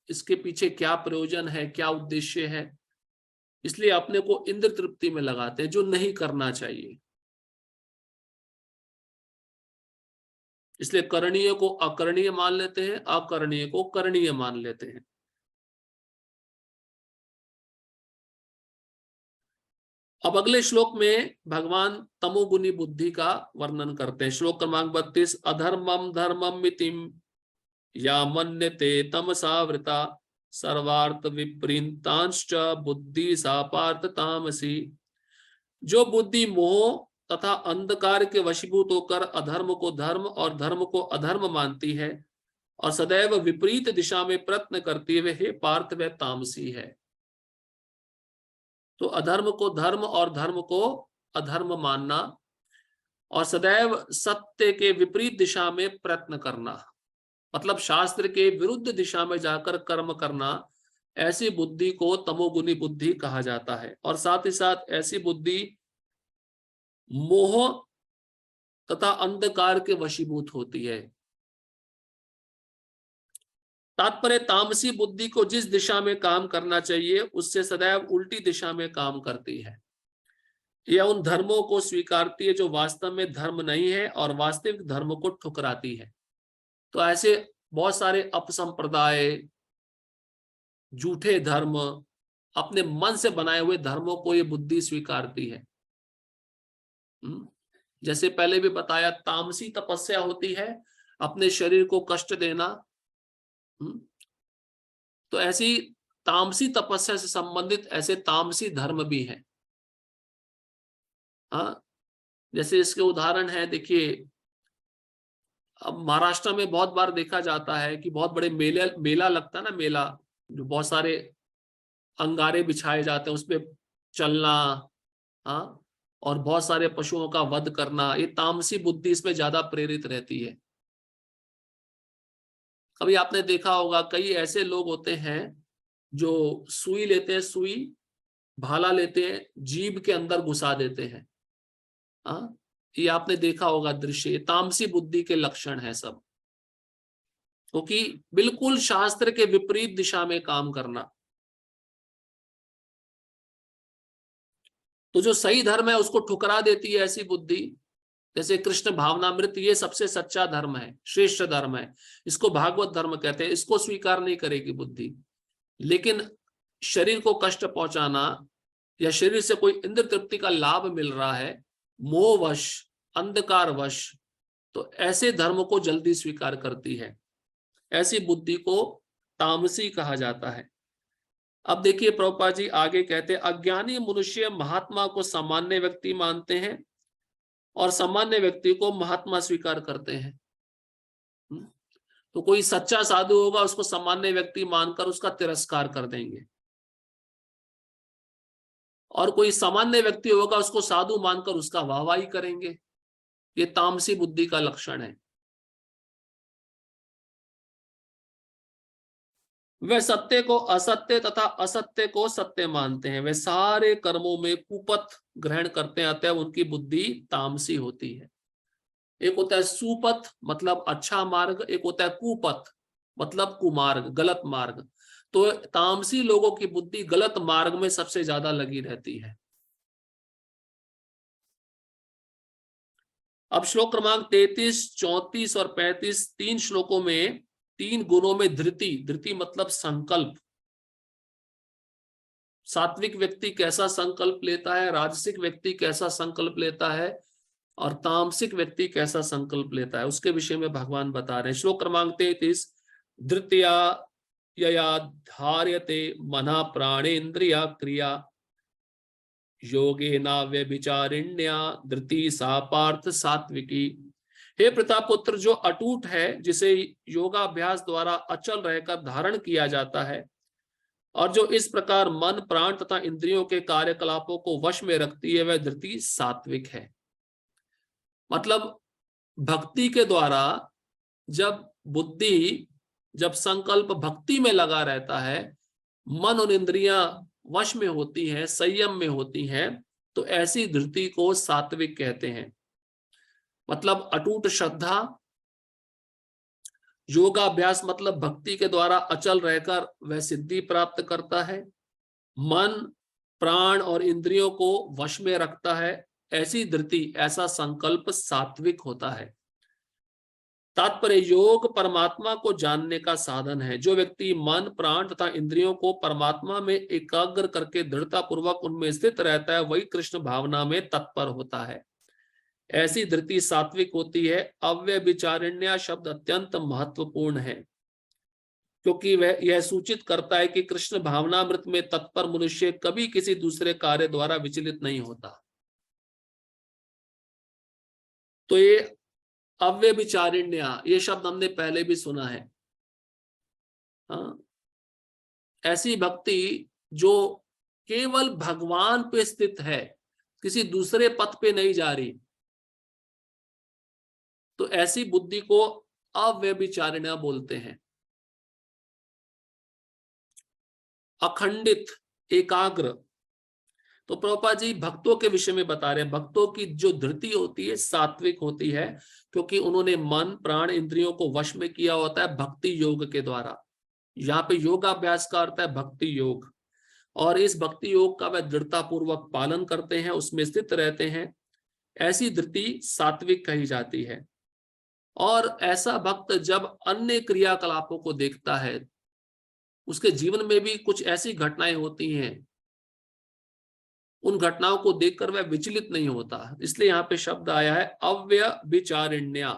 इसके पीछे क्या प्रयोजन है, क्या उद्देश्य है। इसलिए अपने को इंद्र तृप्ति में लगाते हैं, जो नहीं करना चाहिए। इसलिए करणीय को अकरणीय मान लेते हैं, अकरणीय को करणीय मान लेते हैं। अब अगले श्लोक में भगवान तमोगुनी बुद्धि का वर्णन करते हैं। श्लोक क्रमांक 32, अधर्मम धर्मम मितिम या मन्यते तमसावृता सर्वार्थ विपरीतांश्च बुद्धि सा पार्थ तामसी। जो बुद्धि मोह तथा अंधकार के वशीभूत होकर अधर्म को धर्म और धर्म को अधर्म मानती है और सदैव विपरीत दिशा में प्रयत्न करती है, हे पार्थ वह तामसी है। तो अधर्म को धर्म और धर्म को अधर्म मानना और सदैव सत्य के विपरीत दिशा में प्रयत्न करना, मतलब शास्त्र के विरुद्ध दिशा में जाकर कर्म करना, ऐसी बुद्धि को तमोगुनी बुद्धि कहा जाता है। और साथ ही साथ ऐसी बुद्धि मोह तथा अंधकार के वशीभूत होती है। तात्पर्य तामसी बुद्धि को जिस दिशा में काम करना चाहिए उससे सदैव उल्टी दिशा में काम करती है। यह उन धर्मों को स्वीकारती है जो वास्तव में धर्म नहीं है और वास्तविक धर्म को ठुकराती है। तो ऐसे बहुत सारे अपसंप्रदाय, झूठे धर्म, अपने मन से बनाए हुए धर्मों को ये बुद्धि स्वीकारती है। जैसे पहले भी बताया, तामसी तपस्या होती है अपने शरीर को कष्ट देना। तो ऐसी तामसी तपस्या से संबंधित ऐसे तामसी धर्म भी हैं। हाँ, जैसे इसके उदाहरण है, देखिए अब महाराष्ट्र में बहुत बार देखा जाता है कि बहुत बड़े मेला लगता है ना, मेला जो बहुत सारे अंगारे बिछाए जाते हैं उसपे चलना, हाँ, और बहुत सारे पशुओं का वध करना, ये तामसी बुद्धि इसमें ज्यादा प्रेरित रहती है। कभी आपने देखा होगा कई ऐसे लोग होते हैं जो सुई लेते हैं, सुई भाला लेते हैं, जीभ के अंदर घुसा देते हैं, हाँ, ये आपने देखा होगा दृश्य, तामसी बुद्धि के लक्षण है सब, क्योंकि बिल्कुल शास्त्र के विपरीत दिशा में काम करना। तो जो सही धर्म है उसको ठुकरा देती है ऐसी बुद्धि। जैसे कृष्ण भावनामृत, ये सबसे सच्चा धर्म है, श्रेष्ठ धर्म है, इसको भागवत धर्म कहते हैं, इसको स्वीकार नहीं करेगी बुद्धि। लेकिन शरीर को कष्ट पहुंचाना या शरीर से कोई इंद्र तृप्ति का लाभ मिल रहा है, मोहवश, अंधकारवश, तो ऐसे धर्म को जल्दी स्वीकार करती है। ऐसी बुद्धि को तामसी कहा जाता है। अब देखिए प्रभुपाद जी आगे कहते हैं, अज्ञानी मनुष्य महात्मा को सामान्य व्यक्ति मानते हैं और सामान्य व्यक्ति को महात्मा स्वीकार करते हैं। तो कोई सच्चा साधु होगा, उसको सामान्य व्यक्ति मानकर उसका तिरस्कार कर देंगे, और कोई सामान्य व्यक्ति होगा उसको साधु मानकर उसका वाहवाही करेंगे। ये तामसी बुद्धि का लक्षण है। वे सत्य को असत्य तथा असत्य को सत्य मानते हैं। वे सारे कर्मों में कुपथ ग्रहण करते आते हैं, उनकी बुद्धि तामसी होती है। एक होता है सुपथ मतलब अच्छा मार्ग, एक होता है कुपथ मतलब कुमार्ग, गलत मार्ग। तो तामसी लोगों की बुद्धि गलत मार्ग में सबसे ज्यादा लगी रहती है। अब श्लोक क्रमांक 33, 34 और 35, 3 श्लोकों में 3 गुणों में धृति, धृति मतलब संकल्प, सात्विक व्यक्ति कैसा संकल्प लेता है, राजसिक व्यक्ति कैसा संकल्प लेता है, और तामसिक व्यक्ति कैसा संकल्प लेता है, उसके विषय में भगवान बता रहे हैं। श्लोक क्रमांक 33, धृत्या यया धार्यते मना प्राणेन्द्रिया क्रिया योगेना व्यभिचारिण्या धृति सा पार्थ सात्विकी। हे प्रतापुत्र, जो अटूट है, जिसे योगाभ्यास द्वारा अचल रहकर धारण किया जाता है, और जो इस प्रकार मन प्राण तथा इंद्रियों के कार्यकलापों को वश में रखती है, वह धृति सात्विक है। मतलब भक्ति के द्वारा जब संकल्प भक्ति में लगा रहता है, मन और इंद्रियां वश में होती हैं, संयम में होती हैं, तो ऐसी धृति को सात्विक कहते हैं। मतलब अटूट श्रद्धा, योगाभ्यास मतलब भक्ति के द्वारा अचल रहकर वह सिद्धि प्राप्त करता है, मन प्राण और इंद्रियों को वश में रखता है, ऐसी धृति, ऐसा संकल्प सात्विक होता है। तात्पर्य, योग परमात्मा को जानने का साधन है। जो व्यक्ति मन प्राण तथा इंद्रियों को परमात्मा में एकाग्र करके दृढ़ता पूर्वक उनमें स्थित रहता है, वही कृष्ण भावना में तत्पर होता है। ऐसी धृति सात्विक होती है। अव्यभिचारिण्य शब्द अत्यंत महत्वपूर्ण है, क्योंकि वह यह सूचित करता है कि कृष्ण भावनामृत में तत्पर मनुष्य कभी किसी दूसरे कार्य द्वारा विचलित नहीं होता। तो ये अव्यभिचारिण्य, ये शब्द हमने पहले भी सुना है। हाँ, ऐसी भक्ति जो केवल भगवान पे स्थित है, किसी दूसरे पथ पे नहीं जा रही, तो ऐसी बुद्धि को अव्यभिचारिण्य बोलते हैं। अखंडित, एकाग्र। तो प्रभुपाद जी भक्तों के विषय में बता रहे हैं, भक्तों की जो धृति होती है सात्विक होती है, क्योंकि उन्होंने मन प्राण इंद्रियों को वश में किया होता है भक्ति योग के द्वारा। यहाँ पे योगाभ्यास का अर्थ है भक्ति योग, और इस भक्ति योग का वह दृढ़ता पूर्वक पालन करते हैं, उसमें स्थित रहते हैं। ऐसी धृति सात्विक कही जाती है। और ऐसा भक्त जब अन्य क्रियाकलापों को देखता है, उसके जीवन में भी कुछ ऐसी घटनाएं होती हैं, उन घटनाओं को देखकर वह विचलित नहीं होता, इसलिए यहाँ पे शब्द आया है अव्यभिचारिण्य,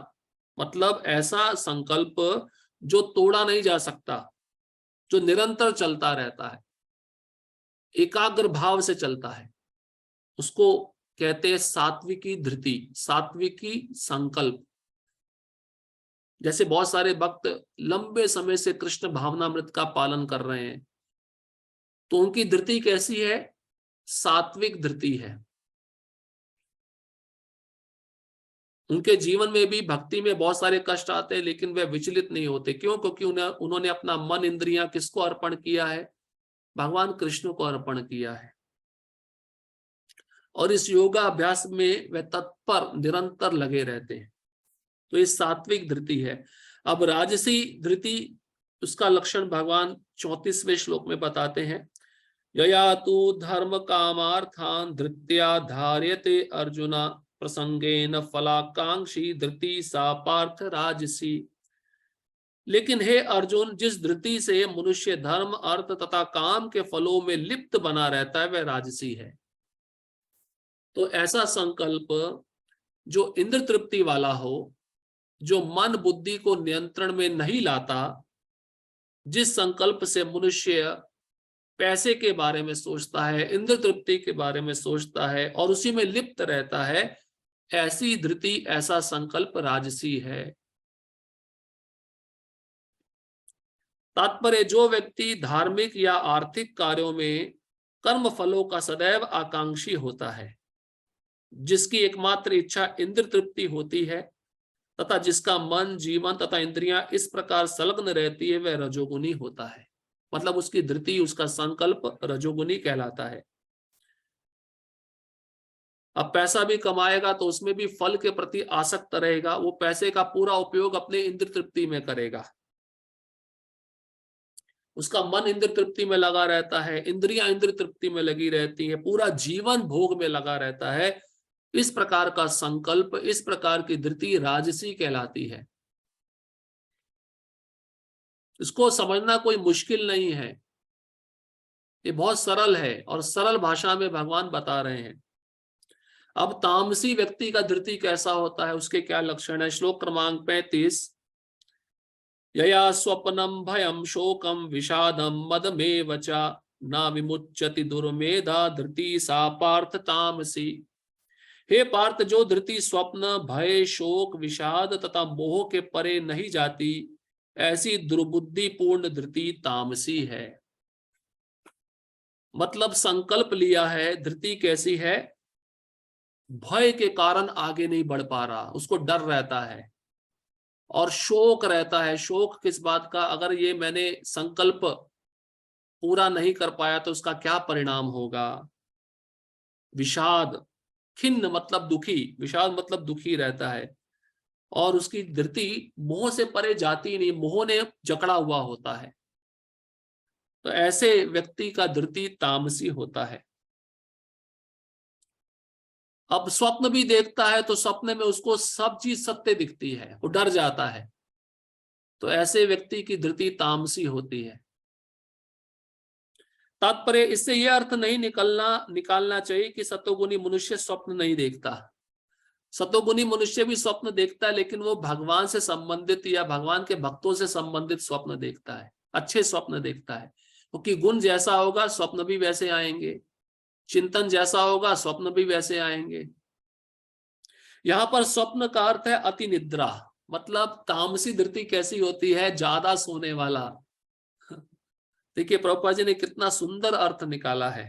मतलब ऐसा संकल्प जो तोड़ा नहीं जा सकता, जो निरंतर चलता रहता है, एकाग्र भाव से चलता है, उसको कहते हैं सात्विकी धृति, सात्विकी संकल्प। जैसे बहुत सारे भक्त लंबे समय से कृष्ण भावनामृत का पालन कर रहे हैं, तो उनकी धृति कैसी है? सात्विक धृति है। उनके जीवन में भी भक्ति में बहुत सारे कष्ट आते हैं, लेकिन वे विचलित नहीं होते। क्यों? क्योंकि उन्होंने अपना मन इंद्रियां किसको अर्पण किया है? भगवान कृष्ण को अर्पण किया है। और इस योगाभ्यास में वे तत्पर निरंतर लगे रहते हैं। तो ये सात्विक धृति है। अब राजसी धृति, उसका लक्षण भगवान 34वें श्लोक में बताते हैं। यया तु धर्म कामार्थान धृत्या धार्यते अर्जुना प्रसंगेन फलाकांक्षी धृति सा पार्थ राजसी। लेकिन हे अर्जुन, जिस धृति से मनुष्य धर्म अर्थ तथा काम के फलों में लिप्त बना रहता है वह राजसी है। तो ऐसा संकल्प जो इंद्र तृप्ति वाला हो, जो मन बुद्धि को नियंत्रण में नहीं लाता, जिस संकल्प से मनुष्य पैसे के बारे में सोचता है, इंद्र तृप्ति के बारे में सोचता है और उसी में लिप्त रहता है, ऐसी धृति, ऐसा संकल्प राजसी है। तात्पर्य, जो व्यक्ति धार्मिक या आर्थिक कार्यों में कर्म फलों का सदैव आकांक्षी होता है, जिसकी एकमात्र इच्छा इंद्र तृप्ति होती है तथा जिसका मन, जीवन तथा इंद्रियां इस प्रकार संलग्न रहती है, वह रजोगुनी होता है। मतलब उसकी धृति, उसका संकल्प रजोगुनी कहलाता है। अब पैसा भी कमाएगा तो उसमें भी फल के प्रति आसक्त रहेगा, वो पैसे का पूरा उपयोग अपने इंद्र तृप्ति में करेगा, उसका मन इंद्र तृप्ति में लगा रहता है, इंद्रियां इंद्र तृप्ति में लगी रहती है, पूरा जीवन भोग में लगा रहता है। इस प्रकार का संकल्प, इस प्रकार की धृति राजसी कहलाती है। इसको समझना कोई मुश्किल नहीं है, ये बहुत सरल है और सरल भाषा में भगवान बता रहे हैं। अब तामसी व्यक्ति का धृति कैसा होता है, उसके क्या लक्षण है? श्लोक क्रमांक 35। यया स्वप्नम भयम शोकम विषादम मदमेव च न विमुच्यति दुर्मेधा धृति सा पार्थ तामसी। हे पार्थ, जो धृति स्वप्न, भय, शोक, विषाद तथा मोह के परे नहीं जाती, ऐसी दुर्बुद्धि पूर्ण धृति तामसी है। मतलब संकल्प लिया है, धृति कैसी है? भय के कारण आगे नहीं बढ़ पा रहा, उसको डर रहता है, और शोक रहता है। शोक किस बात का? अगर ये मैंने संकल्प पूरा नहीं कर पाया तो उसका क्या परिणाम होगा। विषाद, खिन्न मतलब दुखी, विषाद मतलब दुखी रहता है। और उसकी धृति मोह से परे जाती नहीं, मोह ने जकड़ा हुआ होता है। तो ऐसे व्यक्ति का धृति तामसी होता है। अब स्वप्न भी देखता है तो स्वप्न में उसको सब चीज सत्य दिखती है, वो डर जाता है। तो ऐसे व्यक्ति की धृति तामसी होती है। तात्पर्य, इससे यह अर्थ नहीं निकालना चाहिए कि सतोगुनी मनुष्य स्वप्न नहीं देखता। सतोगुनी मनुष्य भी स्वप्न देखता है, लेकिन वो भगवान से संबंधित या भगवान के भक्तों से संबंधित स्वप्न देखता है, अच्छे स्वप्न देखता है। क्योंकि गुण जैसा होगा स्वप्न भी वैसे आएंगे, चिंतन जैसा होगा स्वप्न भी वैसे आएंगे। यहां पर स्वप्न का अर्थ है अति निद्रा। मतलब तामसी धृति कैसी होती है? ज्यादा सोने वाला। देखिए प्रभुपाद जी ने कितना सुंदर अर्थ निकाला है।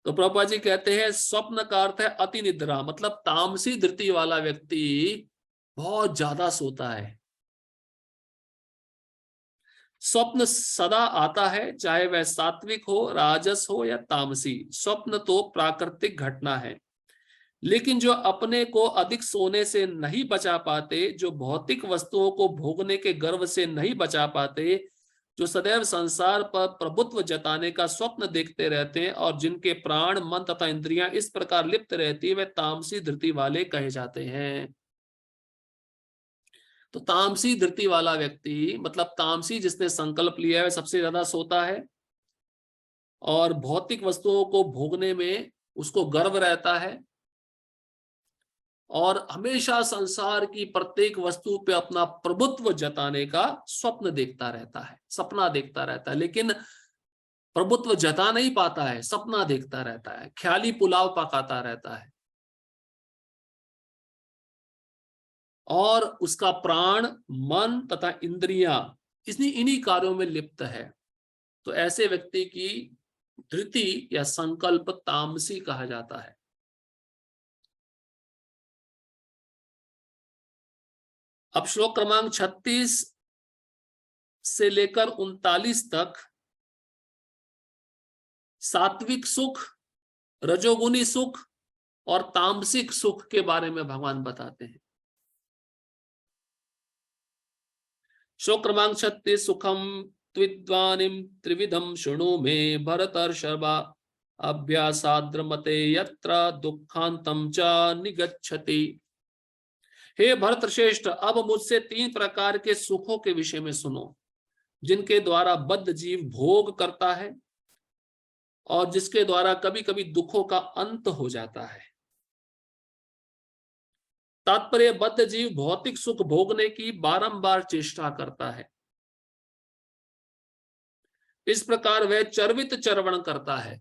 तो प्रभुपाद जी कहते हैं स्वप्न का अर्थ है अति निद्रा। मतलब तामसी धृति वाला व्यक्ति बहुत ज्यादा सोता है। स्वप्न सदा आता है, चाहे वह सात्विक हो, राजस हो या तामसी। स्वप्न तो प्राकृतिक घटना है। लेकिन जो अपने को अधिक सोने से नहीं बचा पाते, जो भौतिक वस्तुओं को भोगने के गर्व से नहीं बचा पाते, जो सदैव संसार पर प्रभुत्व जताने का स्वप्न देखते रहते हैं और जिनके प्राण, मन तथा इंद्रियां इस प्रकार लिप्त रहती है, वे तामसी धृति वाले कहे जाते हैं। तो तामसी धृति वाला व्यक्ति, मतलब तामसी जिसने संकल्प लिया है, वह सबसे ज्यादा सोता है और भौतिक वस्तुओं को भोगने में उसको गर्व रहता है और हमेशा संसार की प्रत्येक वस्तु पे अपना प्रभुत्व जताने का स्वप्न देखता रहता है, सपना देखता रहता है। लेकिन प्रभुत्व जता नहीं पाता है, सपना देखता रहता है, ख्याली पुलाव पकाता रहता है और उसका प्राण, मन तथा इंद्रियां इन्हीं कार्यों में लिप्त है। तो ऐसे व्यक्ति की धृति या संकल्प तामसी कहा जाता है। अब श्लोक क्रमांक 36 से लेकर 39 तक सात्विक सुख, रजोगुनी सुख और तामसिक सुख के बारे में भगवान बताते हैं। श्लोक क्रमांक 36, सुखम त्विद्वानिम त्रिविधम शृणु मे भरतर्षभा, अभ्यासाद्रमते यत्र दुखांतम च निगच्छति। हे भरतश्रेष्ठ, अब मुझसे 3 प्रकार के सुखों के विषय में सुनो, जिनके द्वारा बद्ध जीव भोग करता है और जिसके द्वारा कभी कभी दुखों का अंत हो जाता है। तात्पर्य, बद्ध जीव भौतिक सुख भोगने की बारंबार चेष्टा करता है। इस प्रकार वह चर्वित चर्वण करता है।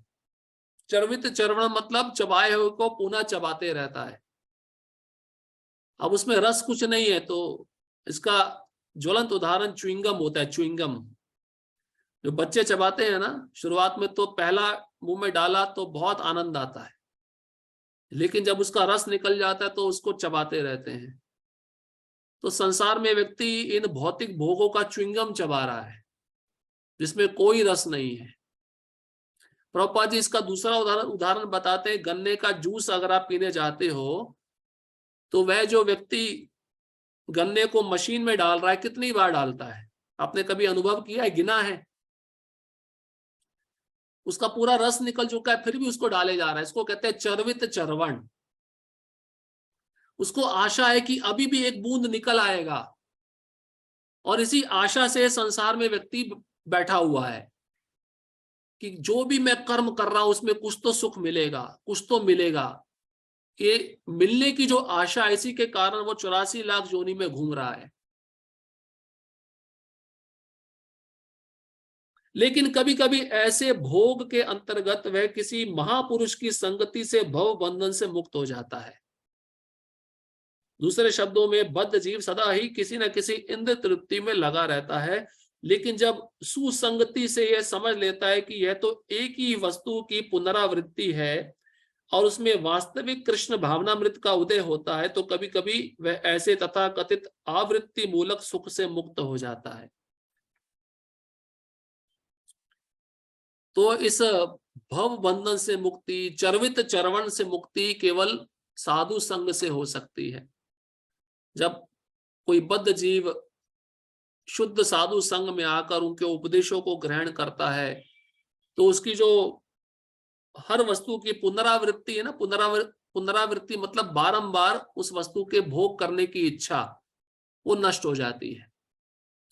चर्वित चर्वण मतलब चबाए हुए को पुनः चबाते रहता है। अब उसमें रस कुछ नहीं है, तो इसका ज्वलंत उदाहरण च्युइंगम होता है। च्युइंगम जो बच्चे चबाते हैं ना, शुरुआत में तो पहला मुंह में डाला तो बहुत आनंद आता है, लेकिन जब उसका रस निकल जाता है तो उसको चबाते रहते हैं। तो संसार में व्यक्ति इन भौतिक भोगों का च्युइंगम चबा रहा है, जिसमें कोई रस नहीं है। प्रभुपाद जी इसका दूसरा उदाहरण बताते हैं। गन्ने का जूस अगर आप पीने जाते हो, तो वह जो व्यक्ति गन्ने को मशीन में डाल रहा है, कितनी बार डालता है? आपने कभी अनुभव किया है, गिना है? उसका पूरा रस निकल चुका है, फिर भी उसको डाले जा रहा है। इसको कहते हैं चर्वित चर्वण। उसको आशा है कि अभी भी एक बूंद निकल आएगा, और इसी आशा से संसार में व्यक्ति बैठा हुआ है कि जो भी मैं कर्म कर रहा हूं उसमें कुछ तो सुख मिलेगा, कुछ तो मिलेगा। ये मिलने की जो आशा, इसी के कारण वो 84 लाख योनि में घूम रहा है। लेकिन कभी कभी ऐसे भोग के अंतर्गत वह किसी महापुरुष की संगति से भव बंधन से मुक्त हो जाता है। दूसरे शब्दों में, बद्ध जीव सदा ही किसी न किसी इंद्र तृप्ति में लगा रहता है, लेकिन जब सुसंगति से यह समझ लेता है कि यह तो एक ही वस्तु की पुनरावृत्ति है और उसमें वास्तविक कृष्ण भावनामृत का उदय होता है, तो कभी कभी वह ऐसे तथाकथित आवृत्ति मूलक सुख से मुक्त हो जाता है। तो इस भव बंधन से मुक्ति, चर्वित चर्वण से मुक्ति केवल साधु संग से हो सकती है। जब कोई बद्ध जीव शुद्ध साधु संग में आकर उनके उपदेशों को ग्रहण करता है, तो उसकी जो हर वस्तु की पुनरावृत्ति है ना, पुनरावृत्ति मतलब बारंबार उस वस्तु के भोग करने की इच्छा, वो नष्ट हो जाती है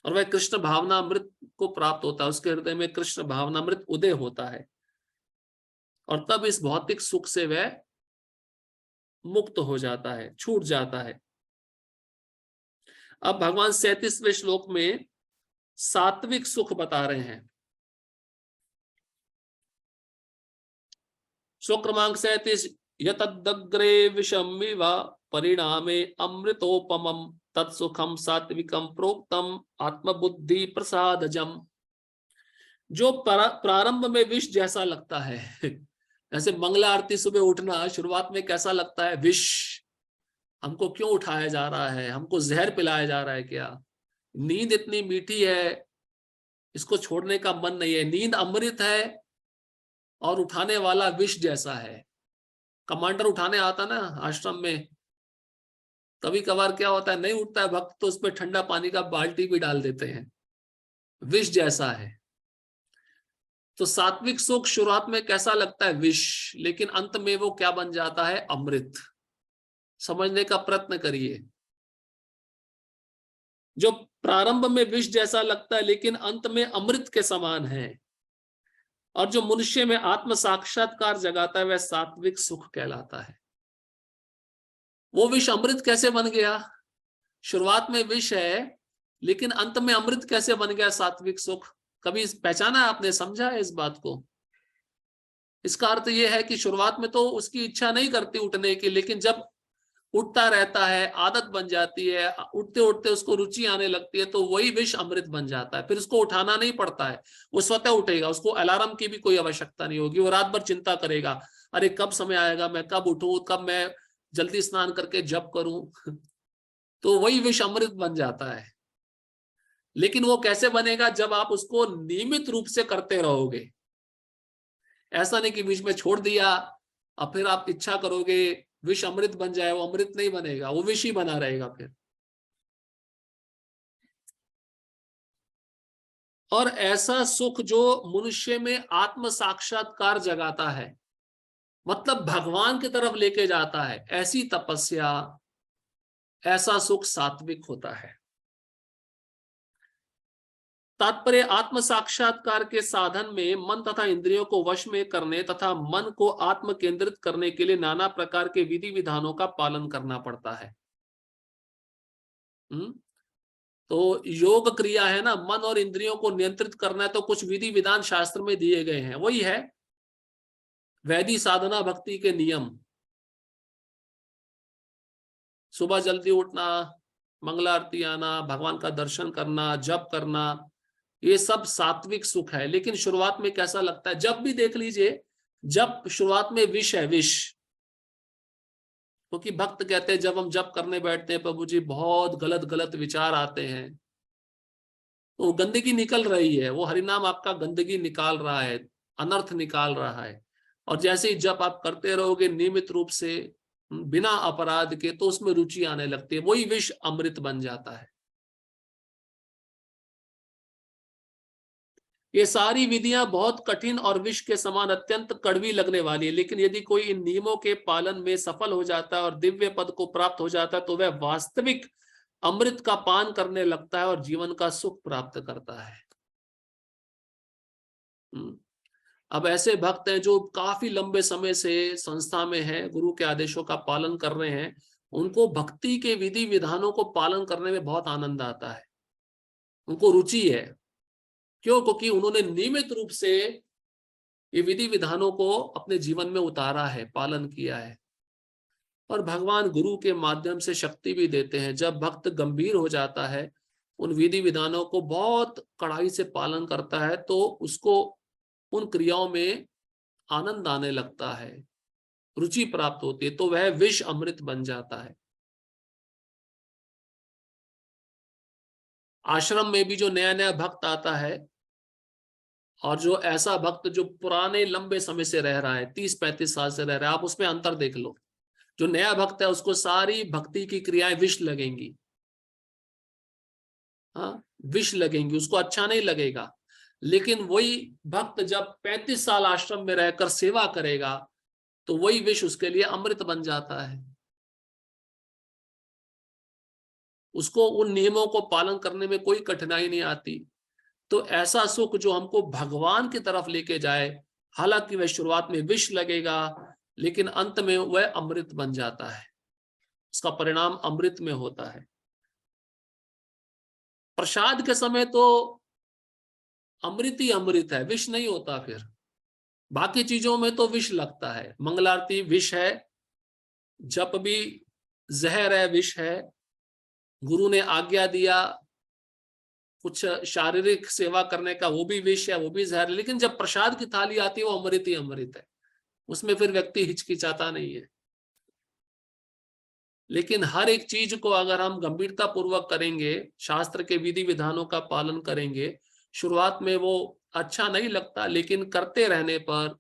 और वह कृष्ण भावनामृत को प्राप्त होता है। उसके हृदय में कृष्ण भावनामृत उदय होता है और तब इस भौतिक सुख से वह मुक्त हो जाता है, छूट जाता है। अब भगवान 37वें श्लोक में सात्विक सुख बता रहे हैं। श्लोक क्रमांक 37, यतदग्रे विषमिव परिणामे अमृतोपमं तत्सुखम सात्विकम प्रोक्तम आत्मबुद्धि प्रसादजम। जो प्रारंभ में विष जैसा लगता है, जैसे मंगला आरती सुबह उठना शुरुआत में कैसा लगता है? विष, हमको क्यों उठाया जा रहा है, हमको जहर पिलाया जा रहा है क्या? नींद इतनी मीठी है, इसको छोड़ने का मन नहीं है। नींद अमृत है और उठाने वाला विष जैसा है। कमांडर उठाने आता ना आश्रम में, कभी कभार क्या होता है, नहीं उठता है भक्त, तो उस पर ठंडा पानी का बाल्टी भी डाल देते हैं। विष जैसा है। तो सात्विक सुख शुरुआत में कैसा लगता है? विष, लेकिन अंत में वो क्या बन जाता है? अमृत। समझने का प्रयत्न करिए। जो प्रारंभ में विष जैसा लगता है लेकिन अंत में अमृत के समान है, और जो मनुष्य में आत्म साक्षात्कार जगाता है, वह सात्विक सुख कहलाता है। वो विष अमृत कैसे बन गया? शुरुआत में विष है लेकिन अंत में अमृत कैसे बन गया सात्विक सुख? कभी पहचाना आपने, समझा है इस बात को? इसका अर्थ यह है कि शुरुआत में तो उसकी इच्छा नहीं करती उठने की, लेकिन जब उठता रहता है, आदत बन जाती है, उठते उठते उसको रुचि आने लगती है, तो वही विष अमृत बन जाता है। फिर उसको उठाना नहीं पड़ता है, वो स्वतः उठेगा। उसको अलार्म की भी कोई आवश्यकता नहीं होगी। वो रात भर चिंता करेगा, अरे कब समय आएगा, मैं कब उठूं, कब मैं जल्दी स्नान करके जप करूं। तो वही विष अमृत बन जाता है। लेकिन वो कैसे बनेगा? जब आप उसको नियमित रूप से करते रहोगे। ऐसा नहीं कि बीच में छोड़ दिया अब फिर आप इच्छा करोगे विष अमृत बन जाए, वो अमृत नहीं बनेगा, वो विष ही बना रहेगा फिर। और ऐसा सुख जो मनुष्य में आत्म साक्षात्कार जगाता है, मतलब भगवान की तरफ लेके जाता है, ऐसी तपस्या, ऐसा सुख सात्विक होता है। तात्पर्य आत्म साक्षात्कार के साधन में मन तथा इंद्रियों को वश में करने तथा मन को आत्म केंद्रित करने के लिए नाना प्रकार के विधि विधानों का पालन करना पड़ता है। तो योग क्रिया है ना, मन और इंद्रियों को नियंत्रित करना है, तो कुछ विधि विधान शास्त्र में दिए गए हैं, वही है वैदिक साधना भक्ति के नियम। सुबह जल्दी उठना, मंगला आरती आना, भगवान का दर्शन करना, जप करना, ये सब सात्विक सुख है। लेकिन शुरुआत में कैसा लगता है, जब भी देख लीजिए, जब शुरुआत में विष है, विष। क्योंकि भक्त कहते हैं जब हम जप करने बैठते हैं प्रभु जी बहुत गलत गलत विचार आते हैं, तो गंदगी निकल रही है, वो हरिनाम आपका गंदगी निकाल रहा है, अनर्थ निकाल रहा है। और जैसे ही जब आप करते रहोगे नियमित रूप से बिना अपराध के, तो उसमें रुचि आने लगती है, वही विष अमृत बन जाता है। ये सारी विधियां बहुत कठिन और विष के समान अत्यंत कड़वी लगने वाली है, लेकिन यदि कोई इन नियमों के पालन में सफल हो जाता है और दिव्य पद को प्राप्त हो जाता है, तो वह वास्तविक अमृत का पान करने लगता है और जीवन का सुख प्राप्त करता है। अब ऐसे भक्त हैं जो काफी लंबे समय से संस्था में है, गुरु के आदेशों का पालन कर रहे हैं, उनको भक्ति के विधि विधानों को पालन करने में बहुत आनंद आता है, उनको रुचि है। क्यों? क्योंकि उन्होंने नियमित रूप से ये विधि विधानों को अपने जीवन में उतारा है, पालन किया है। और भगवान गुरु के माध्यम से शक्ति भी देते हैं। जब भक्त गंभीर हो जाता है, उन विधि विधानों को बहुत कड़ाई से पालन करता है, तो उसको उन क्रियाओं में आनंद आने लगता है, रुचि प्राप्त होती है, तो वह विष अमृत बन जाता है। आश्रम में भी जो नया नया भक्त आता है, और जो ऐसा भक्त जो पुराने लंबे समय से रह रहा है, 30-35 साल से रह रहा है, आप उसमें अंतर देख लो। जो नया भक्त है उसको सारी भक्ति की क्रियाएं विष लगेंगी, हाँ विष लगेंगी, उसको अच्छा नहीं लगेगा। लेकिन वही भक्त जब 35 साल आश्रम में रहकर सेवा करेगा, तो वही विष उसके लिए अमृत बन जाता है। उसको उन नियमों को पालन करने में कोई कठिनाई नहीं आती। तो ऐसा सुख जो हमको भगवान की तरफ लेके जाए, हालांकि वह शुरुआत में विष लगेगा, लेकिन अंत में वह अमृत बन जाता है, उसका परिणाम अमृत में होता है। प्रसाद के समय तो अमृत ही अमृत है, विष नहीं होता। फिर बाकी चीजों में तो विष लगता है, मंगलारती विष है, जप भी जहर है, विष है, गुरु ने आज्ञा दिया कुछ शारीरिक सेवा करने का, वो भी विष है, वो भी जहर है। लेकिन जब प्रसाद की थाली आती है वो अमृत ही अमृत है, उसमें फिर व्यक्ति हिचकिचाता नहीं है। लेकिन हर एक चीज को अगर हम गंभीरता पूर्वक करेंगे, शास्त्र के विधि विधानों का पालन करेंगे, शुरुआत में वो अच्छा नहीं लगता, लेकिन करते रहने पर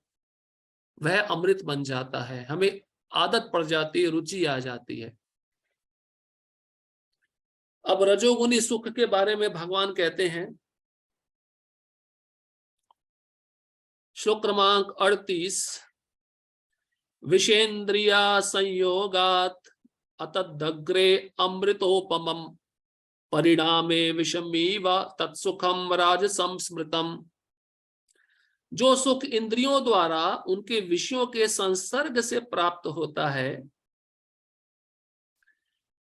वह अमृत बन जाता है, हमें आदत पड़ जाती है, रुचि आ जाती है। अब रजोगुनी सुख के बारे में भगवान कहते हैं, श्लोक क्रमांक 38, विषेन्द्रिया संयोगात अतदग्रे अमृतोपमम परिणामे विषमीव तत्सुखम राजसं स्मृतम। जो सुख इंद्रियों द्वारा उनके विषयों के संसर्ग से प्राप्त होता है,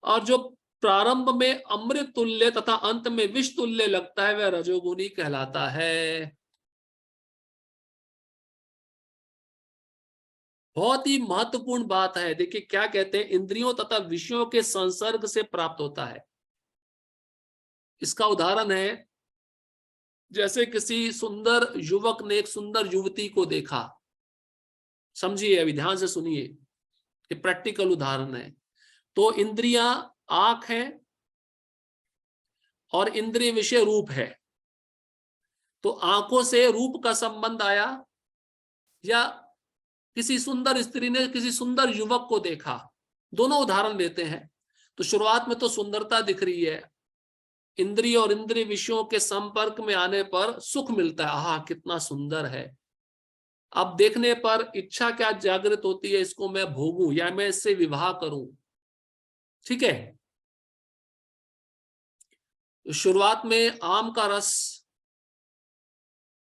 और जो प्रारंभ में अमृत तुल्य तथा अंत में विष तुल्य लगता है, वह रजोगुनी कहलाता है। बहुत ही महत्वपूर्ण बात है। देखिए क्या कहते हैं, इंद्रियों तथा विषयों के संसर्ग से प्राप्त होता है। इसका उदाहरण है, जैसे किसी सुंदर युवक ने एक सुंदर युवती को देखा, समझिए अभी ध्यान से सुनिए, ये प्रैक्टिकल उदाहरण है। तो इंद्रियां आंख है और इंद्रिय विषय रूप है, तो आंखों से रूप का संबंध आया, या किसी सुंदर स्त्री ने किसी सुंदर युवक को देखा, दोनों उदाहरण लेते हैं। तो शुरुआत में तो सुंदरता दिख रही है, इंद्रिय और इंद्रिय विषयों के संपर्क में आने पर सुख मिलता है, आहा कितना सुंदर है। अब देखने पर इच्छा क्या जागृत होती है, इसको मैं भोगूं या मैं इससे विवाह करूं। ठीक है, शुरुआत में आम का रस,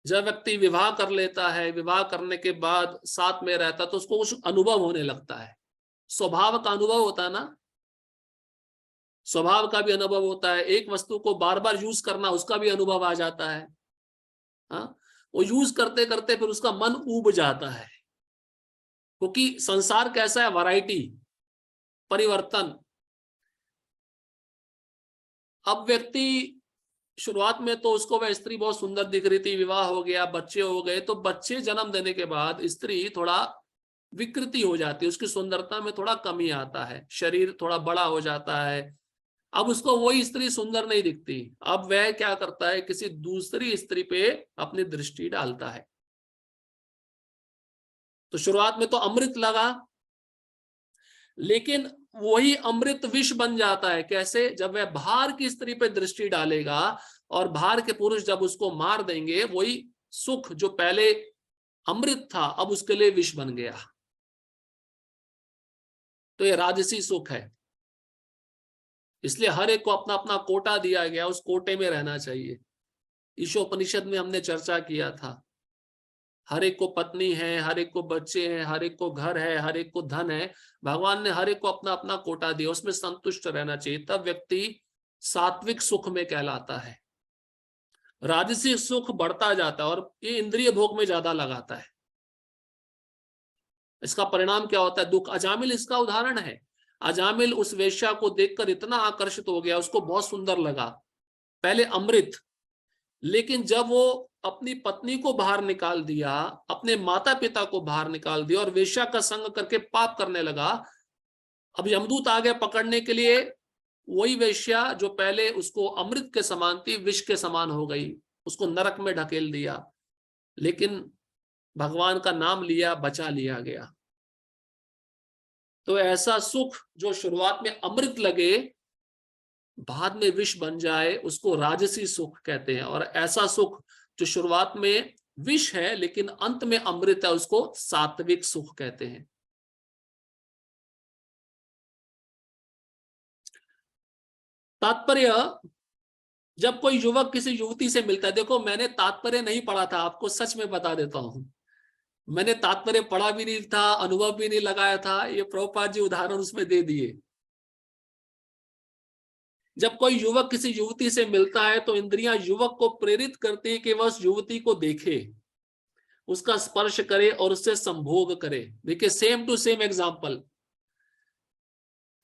जब व्यक्ति विवाह कर लेता है, विवाह करने के बाद साथ में रहता तो उसको कुछ अनुभव होने लगता है, स्वभाव का अनुभव होता है ना, स्वभाव का भी अनुभव होता है, एक वस्तु को बार बार यूज करना उसका भी अनुभव आ जाता है। हाँ, वो यूज करते करते फिर उसका मन ऊब जाता है, क्योंकि संसार कैसा है, वैरायटी, परिवर्तन। अब व्यक्ति शुरुआत में तो उसको वह स्त्री बहुत सुंदर दिख रही थी, विवाह हो गया, बच्चे हो गए, तो बच्चे जन्म देने के बाद स्त्री थोड़ा विकृति हो जाती है, उसकी सुंदरता में थोड़ा कमी आता है, शरीर थोड़ा बड़ा हो जाता है। अब उसको वही स्त्री सुंदर नहीं दिखती, अब वह क्या करता है, किसी दूसरी स्त्री पे अपनी दृष्टि डालता है। तो शुरुआत में तो अमृत लगा, लेकिन वही अमृत विष बन जाता है। कैसे? जब वह बाहर की स्त्री पे दृष्टि डालेगा और बाहर के पुरुष जब उसको मार देंगे, वही सुख जो पहले अमृत था अब उसके लिए विष बन गया। तो ये राजसी सुख है। इसलिए हर एक को अपना अपना कोटा दिया गया, उस कोटे में रहना चाहिए। ईशोपनिषद में हमने चर्चा किया था, हर एक को पत्नी है, हर एक को बच्चे हैं, हर एक को घर है, हर एक को धन है। भगवान ने हर एक को अपना अपना कोटा दिया, उसमें संतुष्ट रहना चाहिए, तब व्यक्ति सात्विक सुख में कहलाता है। राजसी सुख बढ़ता जाता है और ये इंद्रिय भोग में ज्यादा लगाता है। इसका परिणाम क्या होता है? दुख। अजामिल इसका उदाहरण है। अजामिल उस वेश्या को देखकर इतना आकर्षित हो गया, उसको बहुत सुंदर लगा, पहले अमृत, लेकिन जब वो अपनी पत्नी को बाहर निकाल दिया, अपने माता पिता को बाहर निकाल दिया और वेश्या का संग करके पाप करने लगा, अब यमदूत आ गया पकड़ने के लिए। वही वेश्या जो पहले उसको अमृत के समान थी, विष के समान हो गई, उसको नरक में ढकेल दिया। लेकिन भगवान का नाम लिया, बचा लिया गया। तो ऐसा सुख जो शुरुआत में अमृत लगे, बाद में विष बन जाए, उसको राजसी सुख कहते हैं। और ऐसा सुख जो शुरुआत में विष है लेकिन अंत में अमृत है, उसको सात्विक सुख कहते हैं। तात्पर्य, जब कोई युवक किसी युवती से मिलता है, देखो मैंने तात्पर्य नहीं पढ़ा था, आपको सच में बता देता हूं, मैंने तात्पर्य पढ़ा भी नहीं था, अनुभव भी नहीं लगाया था, ये प्रभुपाद जी उदाहरण उसमें दे दिए। जब कोई युवक किसी युवती से मिलता है तो इंद्रियां युवक को प्रेरित करती है कि वह उस युवती को देखे, उसका स्पर्श करे और उससे संभोग करे। देखिए, सेम टू सेम एग्जाम्पल।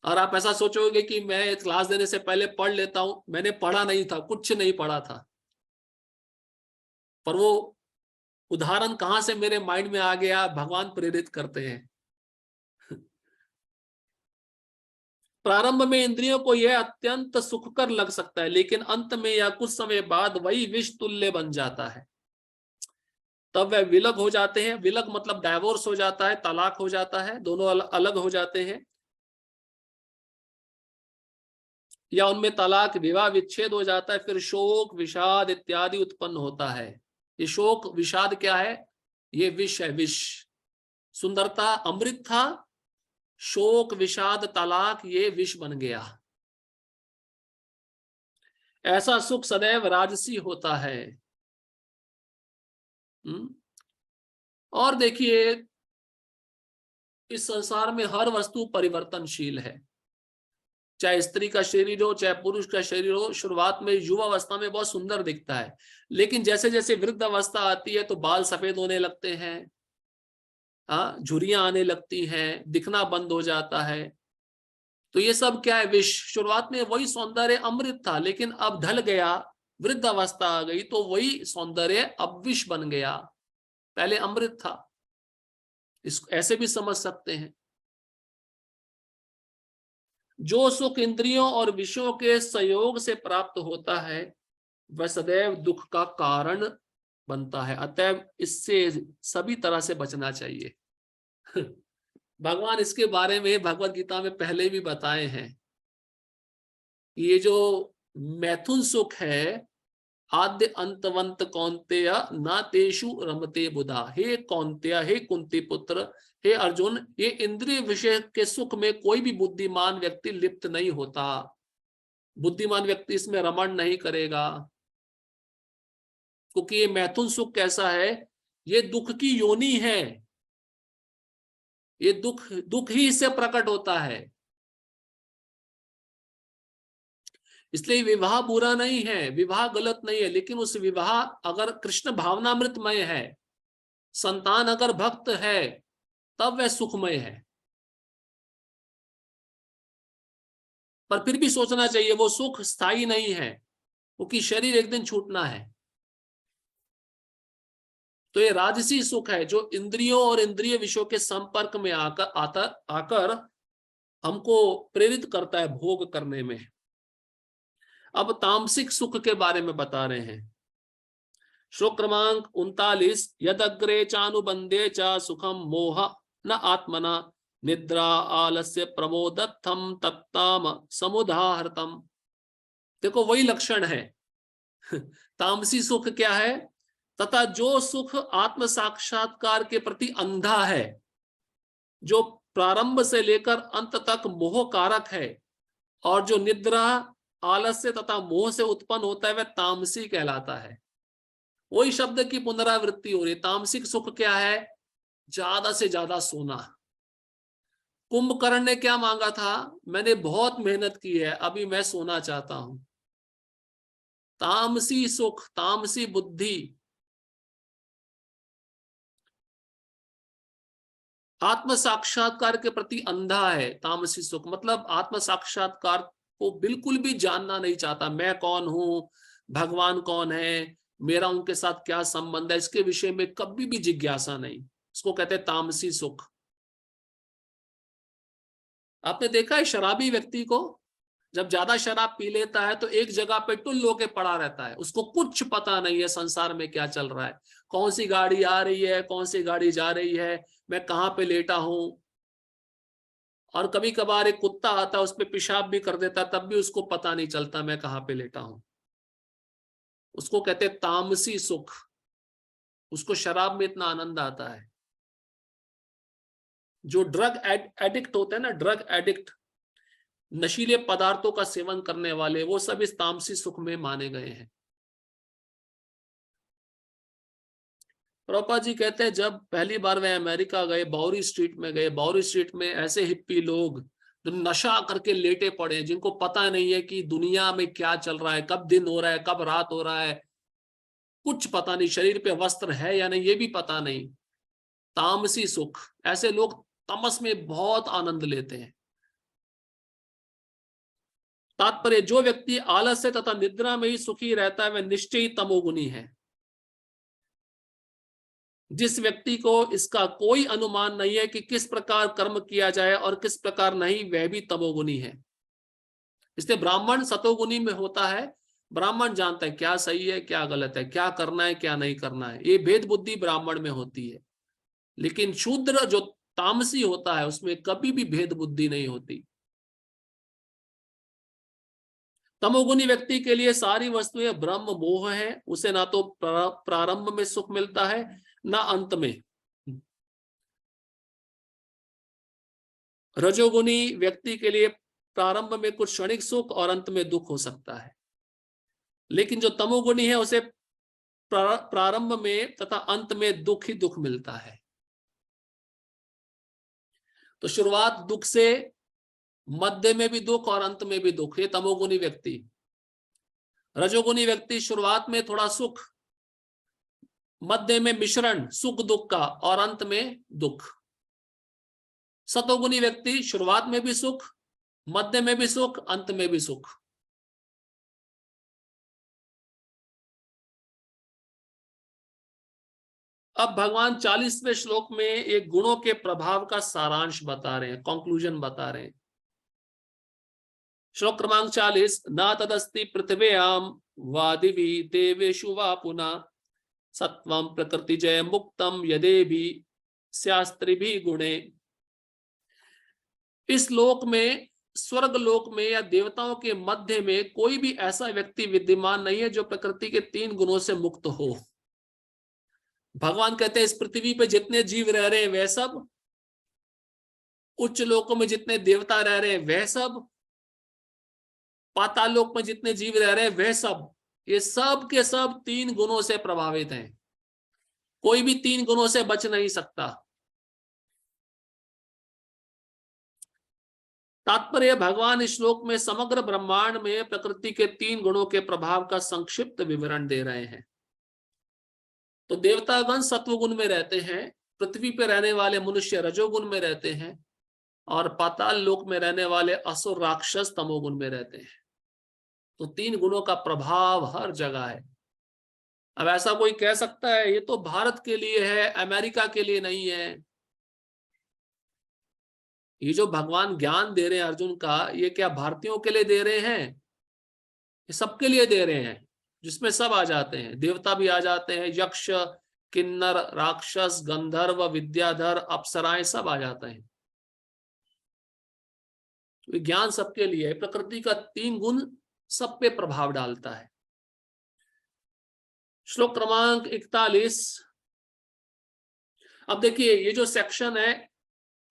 और आप ऐसा सोचोगे कि मैं क्लास देने से पहले पढ़ लेता हूं, मैंने पढ़ा नहीं था, कुछ नहीं पढ़ा था, पर वो उदाहरण कहां से मेरे माइंड में आ गया, भगवान प्रेरित करते हैं। प्रारंभ में इंद्रियों को यह अत्यंत सुखकर लग सकता है, लेकिन अंत में या कुछ समय बाद वही विष तुल्य बन जाता है। तब वह विलग हो जाते हैं। विलग मतलब डाइवोर्स हो जाता है, तलाक हो जाता है, दोनों अलग हो जाते हैं, या उनमें तलाक, विवाह, विच्छेद हो जाता है। फिर शोक, विषाद इत्यादि उत्पन्न होता है। ये शोक विषाद क्या है? ये विष है, विष। सुंदरता अमृत था, शोक विषाद तलाक ये विष बन गया। ऐसा सुख सदैव राजसी होता है। और देखिए, इस संसार में हर वस्तु परिवर्तनशील है, चाहे स्त्री का शरीर हो चाहे पुरुष का शरीर हो। शुरुआत में युवा अवस्था में बहुत सुंदर दिखता है, लेकिन जैसे जैसे वृद्ध अवस्था आती है तो बाल सफेद होने लगते हैं, हाँ, झुर्रियां आने लगती हैं, दिखना बंद हो जाता है। तो ये सब क्या है? विष। शुरुआत में वही सौंदर्य अमृत था, लेकिन अब ढल गया, वृद्ध अवस्था आ गई तो वही सौंदर्य अब विष बन गया, पहले अमृत था। इसको ऐसे भी समझ सकते हैं। जो सुख इंद्रियों और विषयों के संयोग से प्राप्त होता है वह सदैव दुख का कारण बनता है। अतएव इससे सभी तरह से बचना चाहिए। भगवान इसके बारे में भगवत गीता में पहले भी बताए हैं। ये जो मैथुन सुख है, आद्य अंतवंत कौन्तेय ना तेषु रमते बुधा। हे कौन्तेय, हे कुंती पुत्र, हे अर्जुन, ये इंद्रिय विषय के सुख में कोई भी बुद्धिमान व्यक्ति लिप्त नहीं होता। बुद्धिमान व्यक्ति इसमें रमण नहीं करेगा, क्योंकि ये मैथुन सुख कैसा है, ये दुख की योनि है। ये दुख ही इससे प्रकट होता है। इसलिए विवाह बुरा नहीं है, विवाह गलत नहीं है, लेकिन उस विवाह अगर कृष्ण भावनामृतमय है, संतान अगर भक्त है, तब वह सुखमय है। पर फिर भी सोचना चाहिए वो सुख स्थायी नहीं है, क्योंकि शरीर एक दिन छूटना है। तो ये राजसी सुख है जो इंद्रियों और इंद्रिय विषयों के संपर्क में आकर हमको प्रेरित करता है भोग करने में। अब तामसिक सुख के बारे में बता रहे हैं। श्लोक क्रमांक 39, यदग्रे चानुबंधे च सुखम मोह न आत्मना निद्रा आलस्य प्रमोदत्थम तत्ताम समुदाहृतम। देखो वही लक्षण है। तामसी सुख क्या है? तथा जो सुख आत्म साक्षात्कार के प्रति अंधा है, जो प्रारंभ से लेकर अंत तक मोह कारक है, और जो निद्रा आलस्य तथा मोह से उत्पन्न होता है, वह तामसी कहलाता है। वही शब्द की पुनरावृत्ति हो रही। तामसिक सुख क्या है? ज्यादा से ज्यादा सोना। कुंभकर्ण ने क्या मांगा था? मैंने बहुत मेहनत की है, अभी मैं सोना चाहता हूं। तामसी सुख, तामसी बुद्धि आत्म साक्षात्कार के प्रति अंधा है। तामसी सुख मतलब आत्म साक्षात्कार को बिल्कुल भी जानना नहीं चाहता। मैं कौन हूं, भगवान कौन है, मेरा उनके साथ क्या संबंध है, इसके विषय में कभी भी जिज्ञासा नहीं। इसको कहते हैं तामसी सुख। आपने देखा है शराबी व्यक्ति को, जब ज्यादा शराब पी लेता है तो एक जगह पे टुल्ल होके पड़ा रहता है। उसको कुछ पता नहीं है संसार में क्या चल रहा है, कौन सी गाड़ी आ रही है, कौन सी गाड़ी जा रही है, मैं कहाँ पे लेटा हूं। और कभी कभार एक कुत्ता आता है, उस पर पेशाब भी कर देता, तब भी उसको पता नहीं चलता मैं कहाँ पे लेटा हूं। उसको कहते तामसी सुख। उसको शराब में इतना आनंद आता है। जो ड्रग एडिक्ट होते हैं ना, ड्रग एडिक्ट, नशीले पदार्थों का सेवन करने वाले, वो सब इस तामसी सुख में माने गए हैं। प्रभुपाद जी कहते हैं जब पहली बार वे अमेरिका गए, बाउरी स्ट्रीट में गए, बाउरी स्ट्रीट में ऐसे हिप्पी लोग जो नशा करके लेटे पड़े हैं, जिनको पता नहीं है कि दुनिया में क्या चल रहा है, कब दिन हो रहा है, कब रात हो रहा है, कुछ पता नहीं, शरीर पे वस्त्र है या नहीं ये भी पता नहीं। तामसी सुख, ऐसे लोग तमस में बहुत आनंद लेते हैं। तात्पर्य, जो व्यक्ति आलस्य तथा निद्रा में ही सुखी रहता है वह निश्चय ही तमोगुनी है। जिस व्यक्ति को इसका कोई अनुमान नहीं है कि किस प्रकार कर्म किया जाए और किस प्रकार नहीं, वह भी तमोगुनी है। इसलिए ब्राह्मण सतोगुनी में होता है। ब्राह्मण जानता है क्या सही है क्या गलत है, क्या करना है क्या नहीं करना है, ये भेद बुद्धि ब्राह्मण में होती है। लेकिन शूद्र जो तामसी होता है उसमें कभी भी भेद बुद्धि नहीं होती। तमोगुनी व्यक्ति के लिए सारी वस्तुएं ब्रह्म मोह है। उसे ना तो प्रारंभ में सुख मिलता है ना अंत में। रजोगुनी व्यक्ति के लिए प्रारंभ में कुछ क्षणिक सुख और अंत में दुख हो सकता है। लेकिन जो तमोगुनी है उसे प्रारंभ में तथा अंत में दुख ही दुख मिलता है। तो शुरुआत दुख से, मध्य में भी दुख और अंत में भी दुख, ये तमोगुनी व्यक्ति। रजोगुनी व्यक्ति शुरुआत में थोड़ा सुख, मध्य में मिश्रण सुख दुख का और अंत में दुख। सतोगुनी व्यक्ति शुरुआत में भी सुख, मध्य में भी सुख, अंत में भी सुख। अब भगवान 40वें श्लोक में एक गुणों के प्रभाव का सारांश बता रहे हैं, कंक्लूजन बता रहे हैं। श्लोक क्रमांक 40, ना तदस्ति पृथ्व्याम वादिवी देवेशु वा पुनः सत्वम प्रकृति जय मुक्तम यदे भी शास्त्री भी गुणे। इस लोक में, स्वर्ग लोक में या देवताओं के मध्य में कोई भी ऐसा व्यक्ति विद्यमान नहीं है जो प्रकृति के 3 गुणों से मुक्त हो। भगवान कहते हैं इस पृथ्वी पे जितने जीव रह रहे हैं वह सब, उच्च लोकों में जितने देवता रह रहे हैं वह सब, पाताल लोक में जितने जीव रह रहे हैं वह सब, ये सब के सब 3 गुणों से प्रभावित हैं। कोई भी 3 गुणों से बच नहीं सकता। तात्पर्य, भगवान इस श्लोक में समग्र ब्रह्मांड में प्रकृति के 3 गुणों के प्रभाव का संक्षिप्त विवरण दे रहे हैं। तो देवतागण सत्वगुण में रहते हैं, पृथ्वी पर रहने वाले मनुष्य रजोगुण में रहते हैं, और पाताल लोक में रहने वाले असुर राक्षस तमोगुण में रहते हैं। तो 3 गुणों का प्रभाव हर जगह है। अब ऐसा कोई कह सकता है ये तो भारत के लिए है, अमेरिका के लिए नहीं है। ये जो भगवान ज्ञान दे रहे हैं अर्जुन का, ये क्या भारतीयों के लिए दे रहे हैं? ये सबके लिए दे रहे हैं, जिसमें सब आ जाते हैं, देवता भी आ जाते हैं, यक्ष किन्नर राक्षस गंधर्व विद्याधर अप्सराएं सब आ जाते हैं। तो ज्ञान सबके लिए है। प्रकृति का 3 गुण सब पे प्रभाव डालता है। श्लोक क्रमांक 41। अब देखिए ये जो सेक्शन है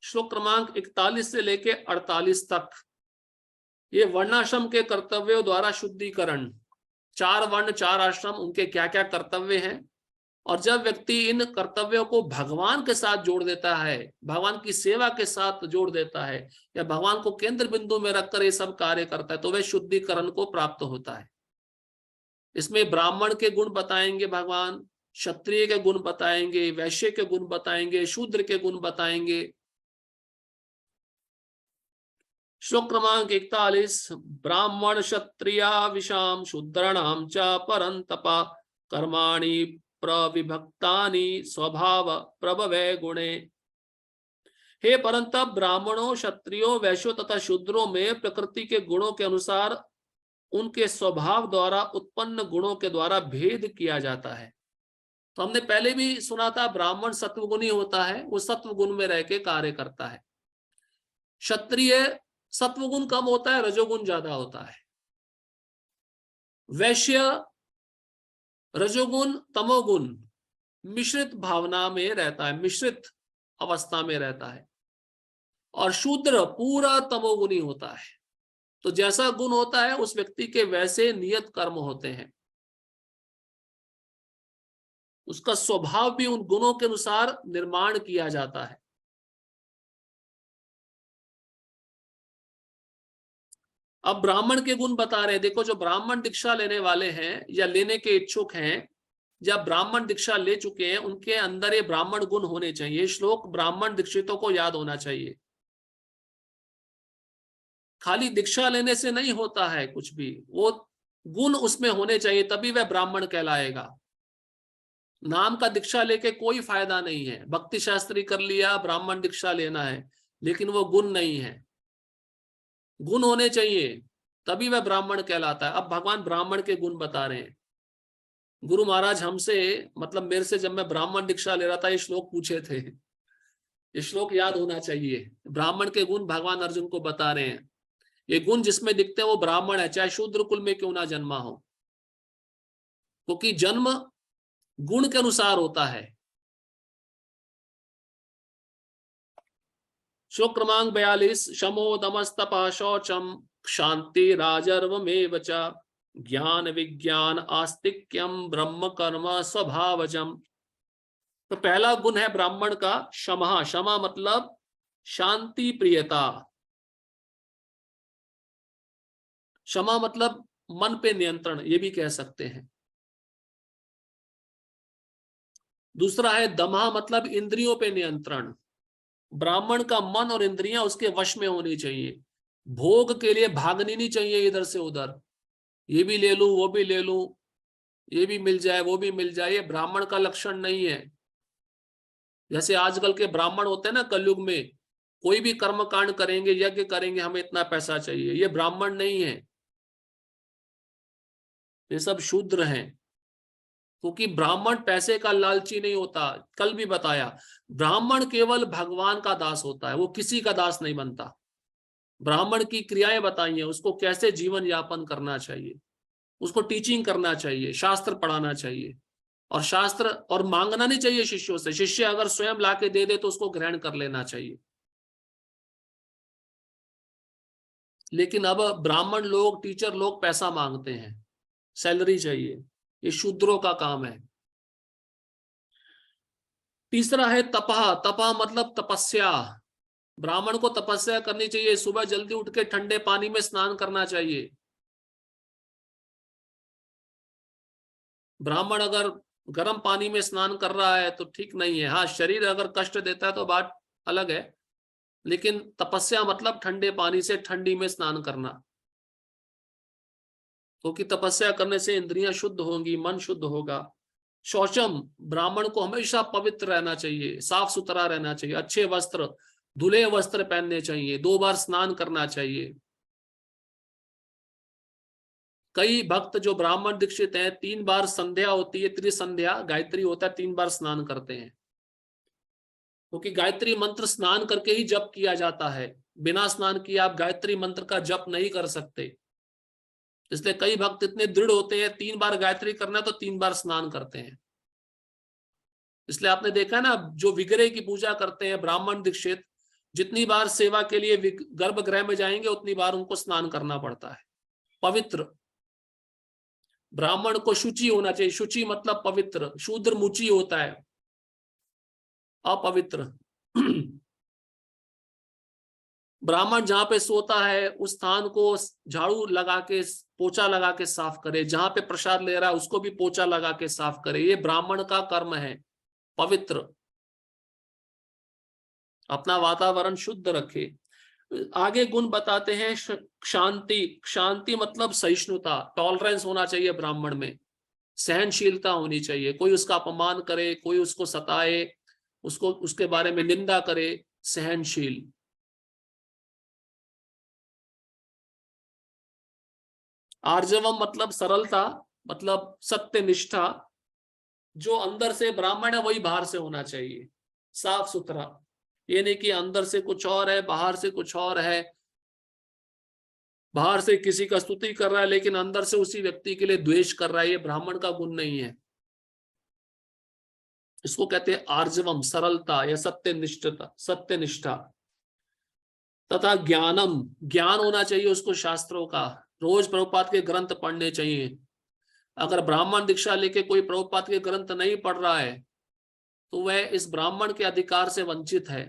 श्लोक क्रमांक 41 से लेके 48 तक, ये वर्णाश्रम के कर्तव्यों द्वारा शुद्धिकरण, 4 वर्ण 4 आश्रम, उनके क्या क्या कर्तव्य हैं, और जब व्यक्ति इन कर्तव्यों को भगवान के साथ जोड़ देता है, भगवान की सेवा के साथ जोड़ देता है, या भगवान को केंद्र बिंदु में रखकर ये सब कार्य करता है, तो वह शुद्धिकरण को प्राप्त होता है। इसमें ब्राह्मण के गुण बताएंगे भगवान, क्षत्रिय के गुण बताएंगे, वैश्य के गुण बताएंगे, शूद्र के गुण बताएंगे। श्लोक क्रमांक 41। ब्राह्मण क्षत्रिया विषाम शूद्राणाम च परंतपा कर्माणि प्रविभक्तानि स्वभाव प्रभवे गुणे। हे परंतप, ब्राह्मणों क्षत्रियों वैश्यों तथा शूद्रों में प्रकृति के गुणों के अनुसार उनके स्वभाव द्वारा उत्पन्न गुणों के द्वारा भेद किया जाता है। तो हमने पहले भी सुना था ब्राह्मण सत्वगुणी होता है, वो सत्वगुण में रह के कार्य करता है। क्षत्रिय सत्वगुण कम होता है, रजोगुण ज्यादा होता है। वैश्य रजोगुण तमोगुण मिश्रित भावना में रहता है, मिश्रित अवस्था में रहता है, और शूद्र पूरा तमोगुणी होता है। तो जैसा गुण होता है उस व्यक्ति के वैसे नियत कर्म होते हैं, उसका स्वभाव भी उन गुणों के अनुसार निर्माण किया जाता है। अब ब्राह्मण के गुण बता रहे हैं। देखो, जो ब्राह्मण दीक्षा लेने वाले हैं या लेने के इच्छुक हैं, जब ब्राह्मण दीक्षा ले चुके हैं, उनके अंदर ये ब्राह्मण गुण होने चाहिए। श्लोक ब्राह्मण दीक्षितों को याद होना चाहिए। खाली दीक्षा लेने से नहीं होता है कुछ भी, वो गुण उसमें होने चाहिए, तभी वह ब्राह्मण कहलाएगा। नाम का दीक्षा लेके कोई फायदा नहीं है। भक्ति शास्त्री कर लिया, ब्राह्मण दीक्षा लेना है, लेकिन वो गुण नहीं है। गुण होने चाहिए, तभी वह ब्राह्मण कहलाता है। अब भगवान ब्राह्मण के गुण बता रहे हैं। गुरु महाराज हमसे, मतलब मेरे से, जब मैं ब्राह्मण दीक्षा ले रहा था, ये श्लोक पूछे थे। ये श्लोक याद होना चाहिए। ब्राह्मण के गुण भगवान अर्जुन को बता रहे हैं। ये गुण जिसमें दिखते हैं वो ब्राह्मण है, चाहे शूद्र कुल में क्यों ना जन्मा हो, क्योंकि जन्म गुण के अनुसार होता है। श्लोक क्रमांक 42। शमो दमस्तपः शौचम क्षांति राजर्वमेव च ज्ञान विज्ञान आस्तिक्यम ब्रह्म कर्म स्वभावजम। तो पहला गुण है ब्राह्मण का क्षमा। क्षमा मतलब शांति प्रियता। क्षमा मतलब मन पे नियंत्रण, ये भी कह सकते हैं। दूसरा है दमा, मतलब इंद्रियों पे नियंत्रण। ब्राह्मण का मन और इंद्रियां उसके वश में होनी चाहिए। भोग के लिए भागनी नहीं चाहिए इधर से उधर, ये भी ले लूं वो भी ले लूं, ये भी मिल जाए वो भी मिल जाए, ये ब्राह्मण का लक्षण नहीं है। जैसे आजकल के ब्राह्मण होते हैं ना, कलयुग में कोई भी कर्म कांड करेंगे, यज्ञ करेंगे, हमें इतना पैसा चाहिए, ये ब्राह्मण नहीं है, ये सब शूद्र हैं। क्योंकि ब्राह्मण पैसे का लालची नहीं होता। कल भी बताया, ब्राह्मण केवल भगवान का दास होता है, वो किसी का दास नहीं बनता। ब्राह्मण की क्रियाएं बताई हैं, उसको कैसे जीवन यापन करना चाहिए, उसको टीचिंग करना चाहिए, शास्त्र पढ़ाना चाहिए। और शास्त्र और मांगना नहीं चाहिए शिष्यों से, शिष्य अगर स्वयं लाके दे दे तो उसको ग्रहण कर लेना चाहिए। लेकिन अब ब्राह्मण लोग, टीचर लोग पैसा मांगते हैं, सैलरी चाहिए, ये शूद्रों का काम है। तीसरा है तपह। तपह मतलब तपस्या। ब्राह्मण को तपस्या करनी चाहिए, सुबह जल्दी उठ के ठंडे पानी में स्नान करना चाहिए। ब्राह्मण अगर गर्म पानी में स्नान कर रहा है तो ठीक नहीं है। हाँ, शरीर अगर कष्ट देता है तो बात अलग है, लेकिन तपस्या मतलब ठंडे पानी से ठंडी में स्नान करना। क्योंकि तपस्या करने से इंद्रियां शुद्ध होंगी, मन शुद्ध होगा। शौचम, ब्राह्मण को हमेशा पवित्र रहना चाहिए, साफ सुथरा रहना चाहिए, अच्छे वस्त्र, धुले वस्त्र पहनने चाहिए, 2 बार स्नान करना चाहिए। कई भक्त जो ब्राह्मण दीक्षित हैं, 3 बार संध्या होती है, त्रिसंध्या गायत्री होता है, 3 बार स्नान करते हैं। क्योंकि गायत्री मंत्र स्नान करके ही जप किया जाता है, बिना स्नान किए आप गायत्री मंत्र का जप नहीं कर सकते। इसलिए कई भक्त इतने दृढ़ होते हैं, 3 बार गायत्री करना तो 3 बार स्नान करते हैं। इसलिए आपने देखा ना, जो विग्रह की पूजा करते हैं ब्राह्मण दीक्षित, जितनी बार सेवा के लिए गर्भगृह में जाएंगे उतनी बार उनको स्नान करना पड़ता है। पवित्र, ब्राह्मण को शुचि होना चाहिए। शुचि मतलब पवित्र। शूद्र मुचि होता है, अपवित्र। ब्राह्मण जहां पे सोता है उस स्थान को झाड़ू लगा के, पोछा लगा के साफ करे। जहां पे प्रसाद ले रहा है उसको भी पोछा लगा के साफ करे। ये ब्राह्मण का कर्म है, पवित्र, अपना वातावरण शुद्ध रखे। आगे गुण बताते हैं शांति। शांति मतलब सहिष्णुता, टॉलरेंस होना चाहिए ब्राह्मण में, सहनशीलता होनी चाहिए। कोई उसका अपमान करे, कोई उसको सताए, उसको उसके बारे में निंदा करे, सहनशील। आर्जवम मतलब सरलता, मतलब सत्य निष्ठा। जो अंदर से ब्राह्मण है वही बाहर से होना चाहिए, साफ सुथरा। ये नहीं कि अंदर से कुछ और है बाहर से कुछ और है, बाहर से किसी का स्तुति कर रहा है लेकिन अंदर से उसी व्यक्ति के लिए द्वेष कर रहा है। ये ब्राह्मण का गुण नहीं है। इसको कहते हैं आर्जवम, सरलता या सत्यनिष्ठता, सत्यनिष्ठा। तथा ज्ञानम, ज्ञान होना चाहिए उसको शास्त्रों का। रोज प्रभुपाद के ग्रंथ पढ़ने चाहिए। अगर ब्राह्मण दीक्षा लेके कोई प्रभुपाद के ग्रंथ नहीं पढ़ रहा है तो वह इस ब्राह्मण के अधिकार से वंचित है।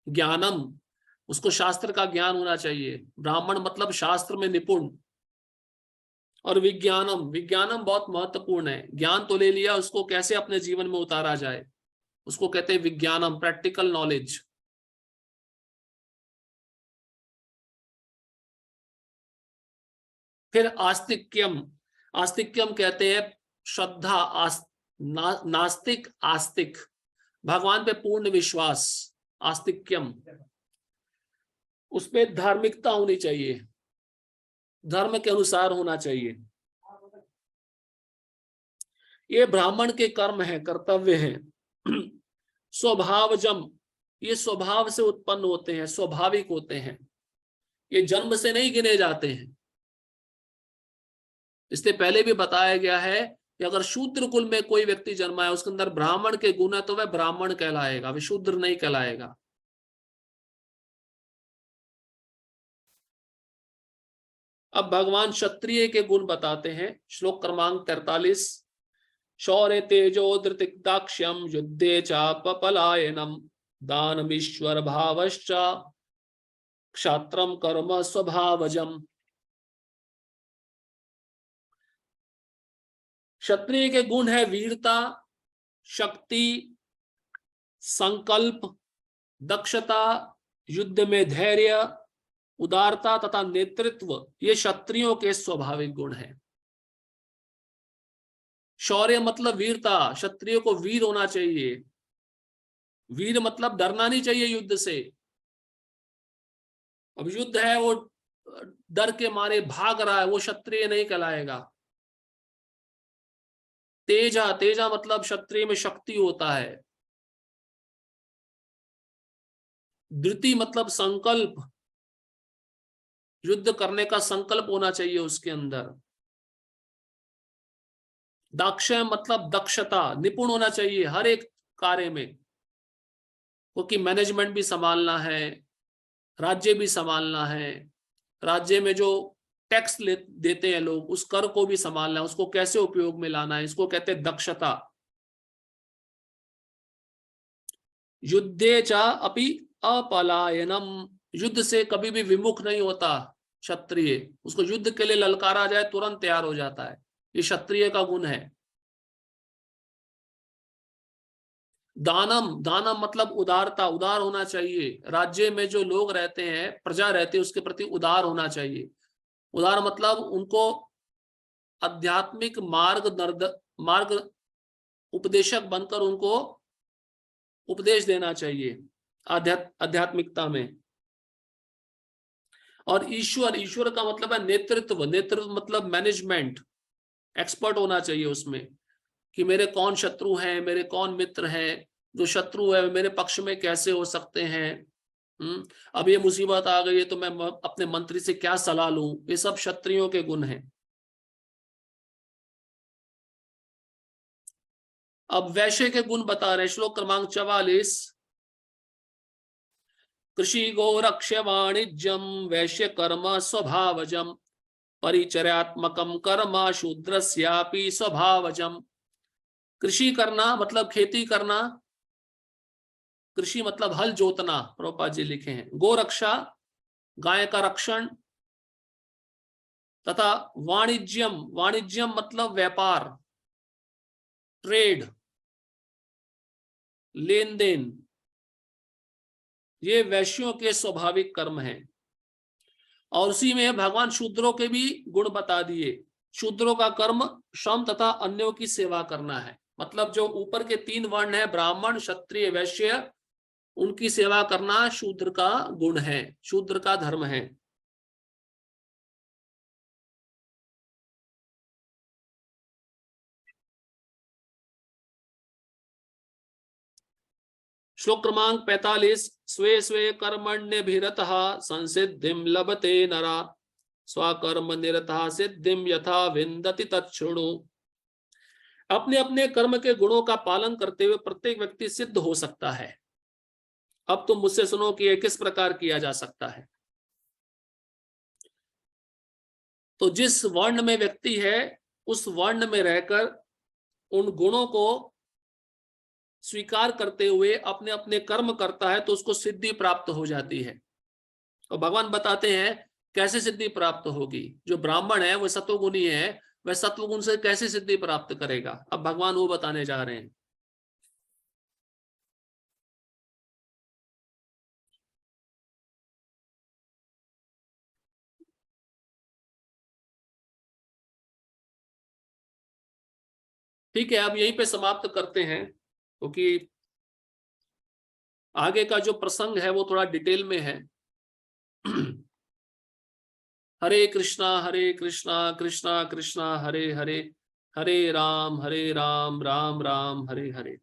ज्ञानम, उसको शास्त्र का ज्ञान होना चाहिए। ब्राह्मण मतलब शास्त्र में निपुण। और विज्ञानम, विज्ञानम बहुत महत्वपूर्ण है। ज्ञान तो ले लिया, उसको कैसे अपने जीवन में उतारा जाए, उसको कहते हैं विज्ञानम, प्रैक्टिकल नॉलेज। फिर आस्तिक्यम। आस्तिक्यम कहते हैं श्रद्धा, नास्तिक आस्तिक, भगवान पे पूर्ण विश्वास, आस्तिक्यम। उसमें धार्मिकता होनी चाहिए, धर्म के अनुसार होना चाहिए। ये ब्राह्मण के कर्म है, कर्तव्य है। स्वभावजम, ये स्वभाव से उत्पन्न होते हैं, स्वाभाविक होते हैं, ये जन्म से नहीं गिने जाते हैं। इसलिए पहले भी बताया गया है कि अगर शूद्र कुल में कोई व्यक्ति जन्मा है, उसके अंदर ब्राह्मण के गुण है तो वह ब्राह्मण कहलाएगा, वह शूद्र नहीं कहलाएगा। अब भगवान क्षत्रिय के गुण बताते हैं, श्लोक क्रमांक 43। शौर्य तेजो धृतिदाक्ष्यम युद्धे चापपलायनम दानमीश्वर भावश्च क्षात्रम कर्म स्वभावजम। क्षत्रिय के गुण है वीरता, शक्ति, संकल्प, दक्षता, युद्ध में धैर्य, उदारता तथा नेतृत्व। ये क्षत्रियों के स्वाभाविक गुण हैं। शौर्य मतलब वीरता, क्षत्रिय को वीर होना चाहिए। वीर मतलब डरना नहीं चाहिए युद्ध से। अब युद्ध है, वो डर के मारे भाग रहा है, वो क्षत्रिय नहीं कहलाएगा। तेजा, तेजा मतलब क्षत्रिय में शक्ति होता है। धृति मतलब संकल्प, युद्ध करने का संकल्प होना चाहिए उसके अंदर। दाक्षय मतलब दक्षता, निपुण होना चाहिए हर एक कार्य में, क्योंकि मैनेजमेंट भी संभालना है, राज्य भी संभालना है, राज्य में जो टैक्स देते हैं लोग, उस कर को भी संभालना है, उसको कैसे उपयोग में लाना है, इसको कहते हैं दक्षता। युद्धे च अपि अपलायनम, युद्ध से कभी भी विमुख नहीं होता क्षत्रिय, उसको युद्ध के लिए ललकारा जाए तुरंत तैयार हो जाता है, ये क्षत्रिय का गुण है। दानम, दानम मतलब उदारता, उदार होना चाहिए, राज्य में जो लोग रहते हैं, प्रजा रहती है, उसके प्रति उदार होना चाहिए। उदार मतलब उनको आध्यात्मिक मार्ग उपदेशक बनकर उनको उपदेश देना चाहिए आध्यात्मिकता में। और ईश्वर, ईश्वर का मतलब है नेतृत्व, नेतृत्व मतलब मैनेजमेंट, एक्सपर्ट होना चाहिए उसमें, कि मेरे कौन शत्रु हैं, मेरे कौन मित्र हैं, जो शत्रु है मेरे पक्ष में कैसे हो सकते हैं। अब ये मुसीबत आ गई है तो मैं अपने मंत्री से क्या सलाह लूं, ये सब क्षत्रियों के गुण हैं। अब वैश्य के गुण बता रहे, श्लोक क्रमांक 44। कृषि गोरक्ष्य वाणिज्यम वैश्य कर्म स्वभावजम, परिचर्यात्मकम कर्म शूद्रस्यापि स्वभावजम। कृषि करना मतलब खेती करना, कृषि मतलब हल जोतना, प्रभुपाद जी लिखे हैं। गोरक्षा गाय का रक्षण, तथा वाणिज्यम, वाणिज्यम मतलब व्यापार, ट्रेड, लेन देन, ये वैश्यों के स्वाभाविक कर्म हैं। और उसी में भगवान शूद्रों के भी गुण बता दिए। शूद्रों का कर्म श्रम तथा अन्यों की सेवा करना है, मतलब जो ऊपर के 3 वर्ण है, ब्राह्मण क्षत्रिय वैश्य, उनकी सेवा करना शूद्र का गुण है, शूद्र का धर्म है। श्लोक क्रमांक 45। स्वे स्वे कर्मण्यभिरतः संसिद्धिं लभते नरा, स्वकर्म निरतः सिद्धिं यथा विन्दति तच्छृणु। अपने अपने कर्म के गुणों का पालन करते हुए प्रत्येक व्यक्ति सिद्ध हो सकता है। अब तुम मुझसे सुनो कि यह किस प्रकार किया जा सकता है। तो जिस वर्ण में व्यक्ति है, उस वर्ण में रहकर उन गुणों को स्वीकार करते हुए अपने अपने कर्म करता है, तो उसको सिद्धि प्राप्त हो जाती है। और भगवान बताते हैं कैसे सिद्धि प्राप्त होगी। जो ब्राह्मण है वह सत्वगुणी है, वह सत्वगुण से कैसे सिद्धि प्राप्त करेगा, अब भगवान वो बताने जा रहे हैं। ठीक है, अब यहीं पे समाप्त करते हैं, क्योंकि तो आगे का जो प्रसंग है वो थोड़ा डिटेल में है। हरे कृष्णा कृष्णा कृष्णा हरे हरे, हरे राम राम राम हरे हरे।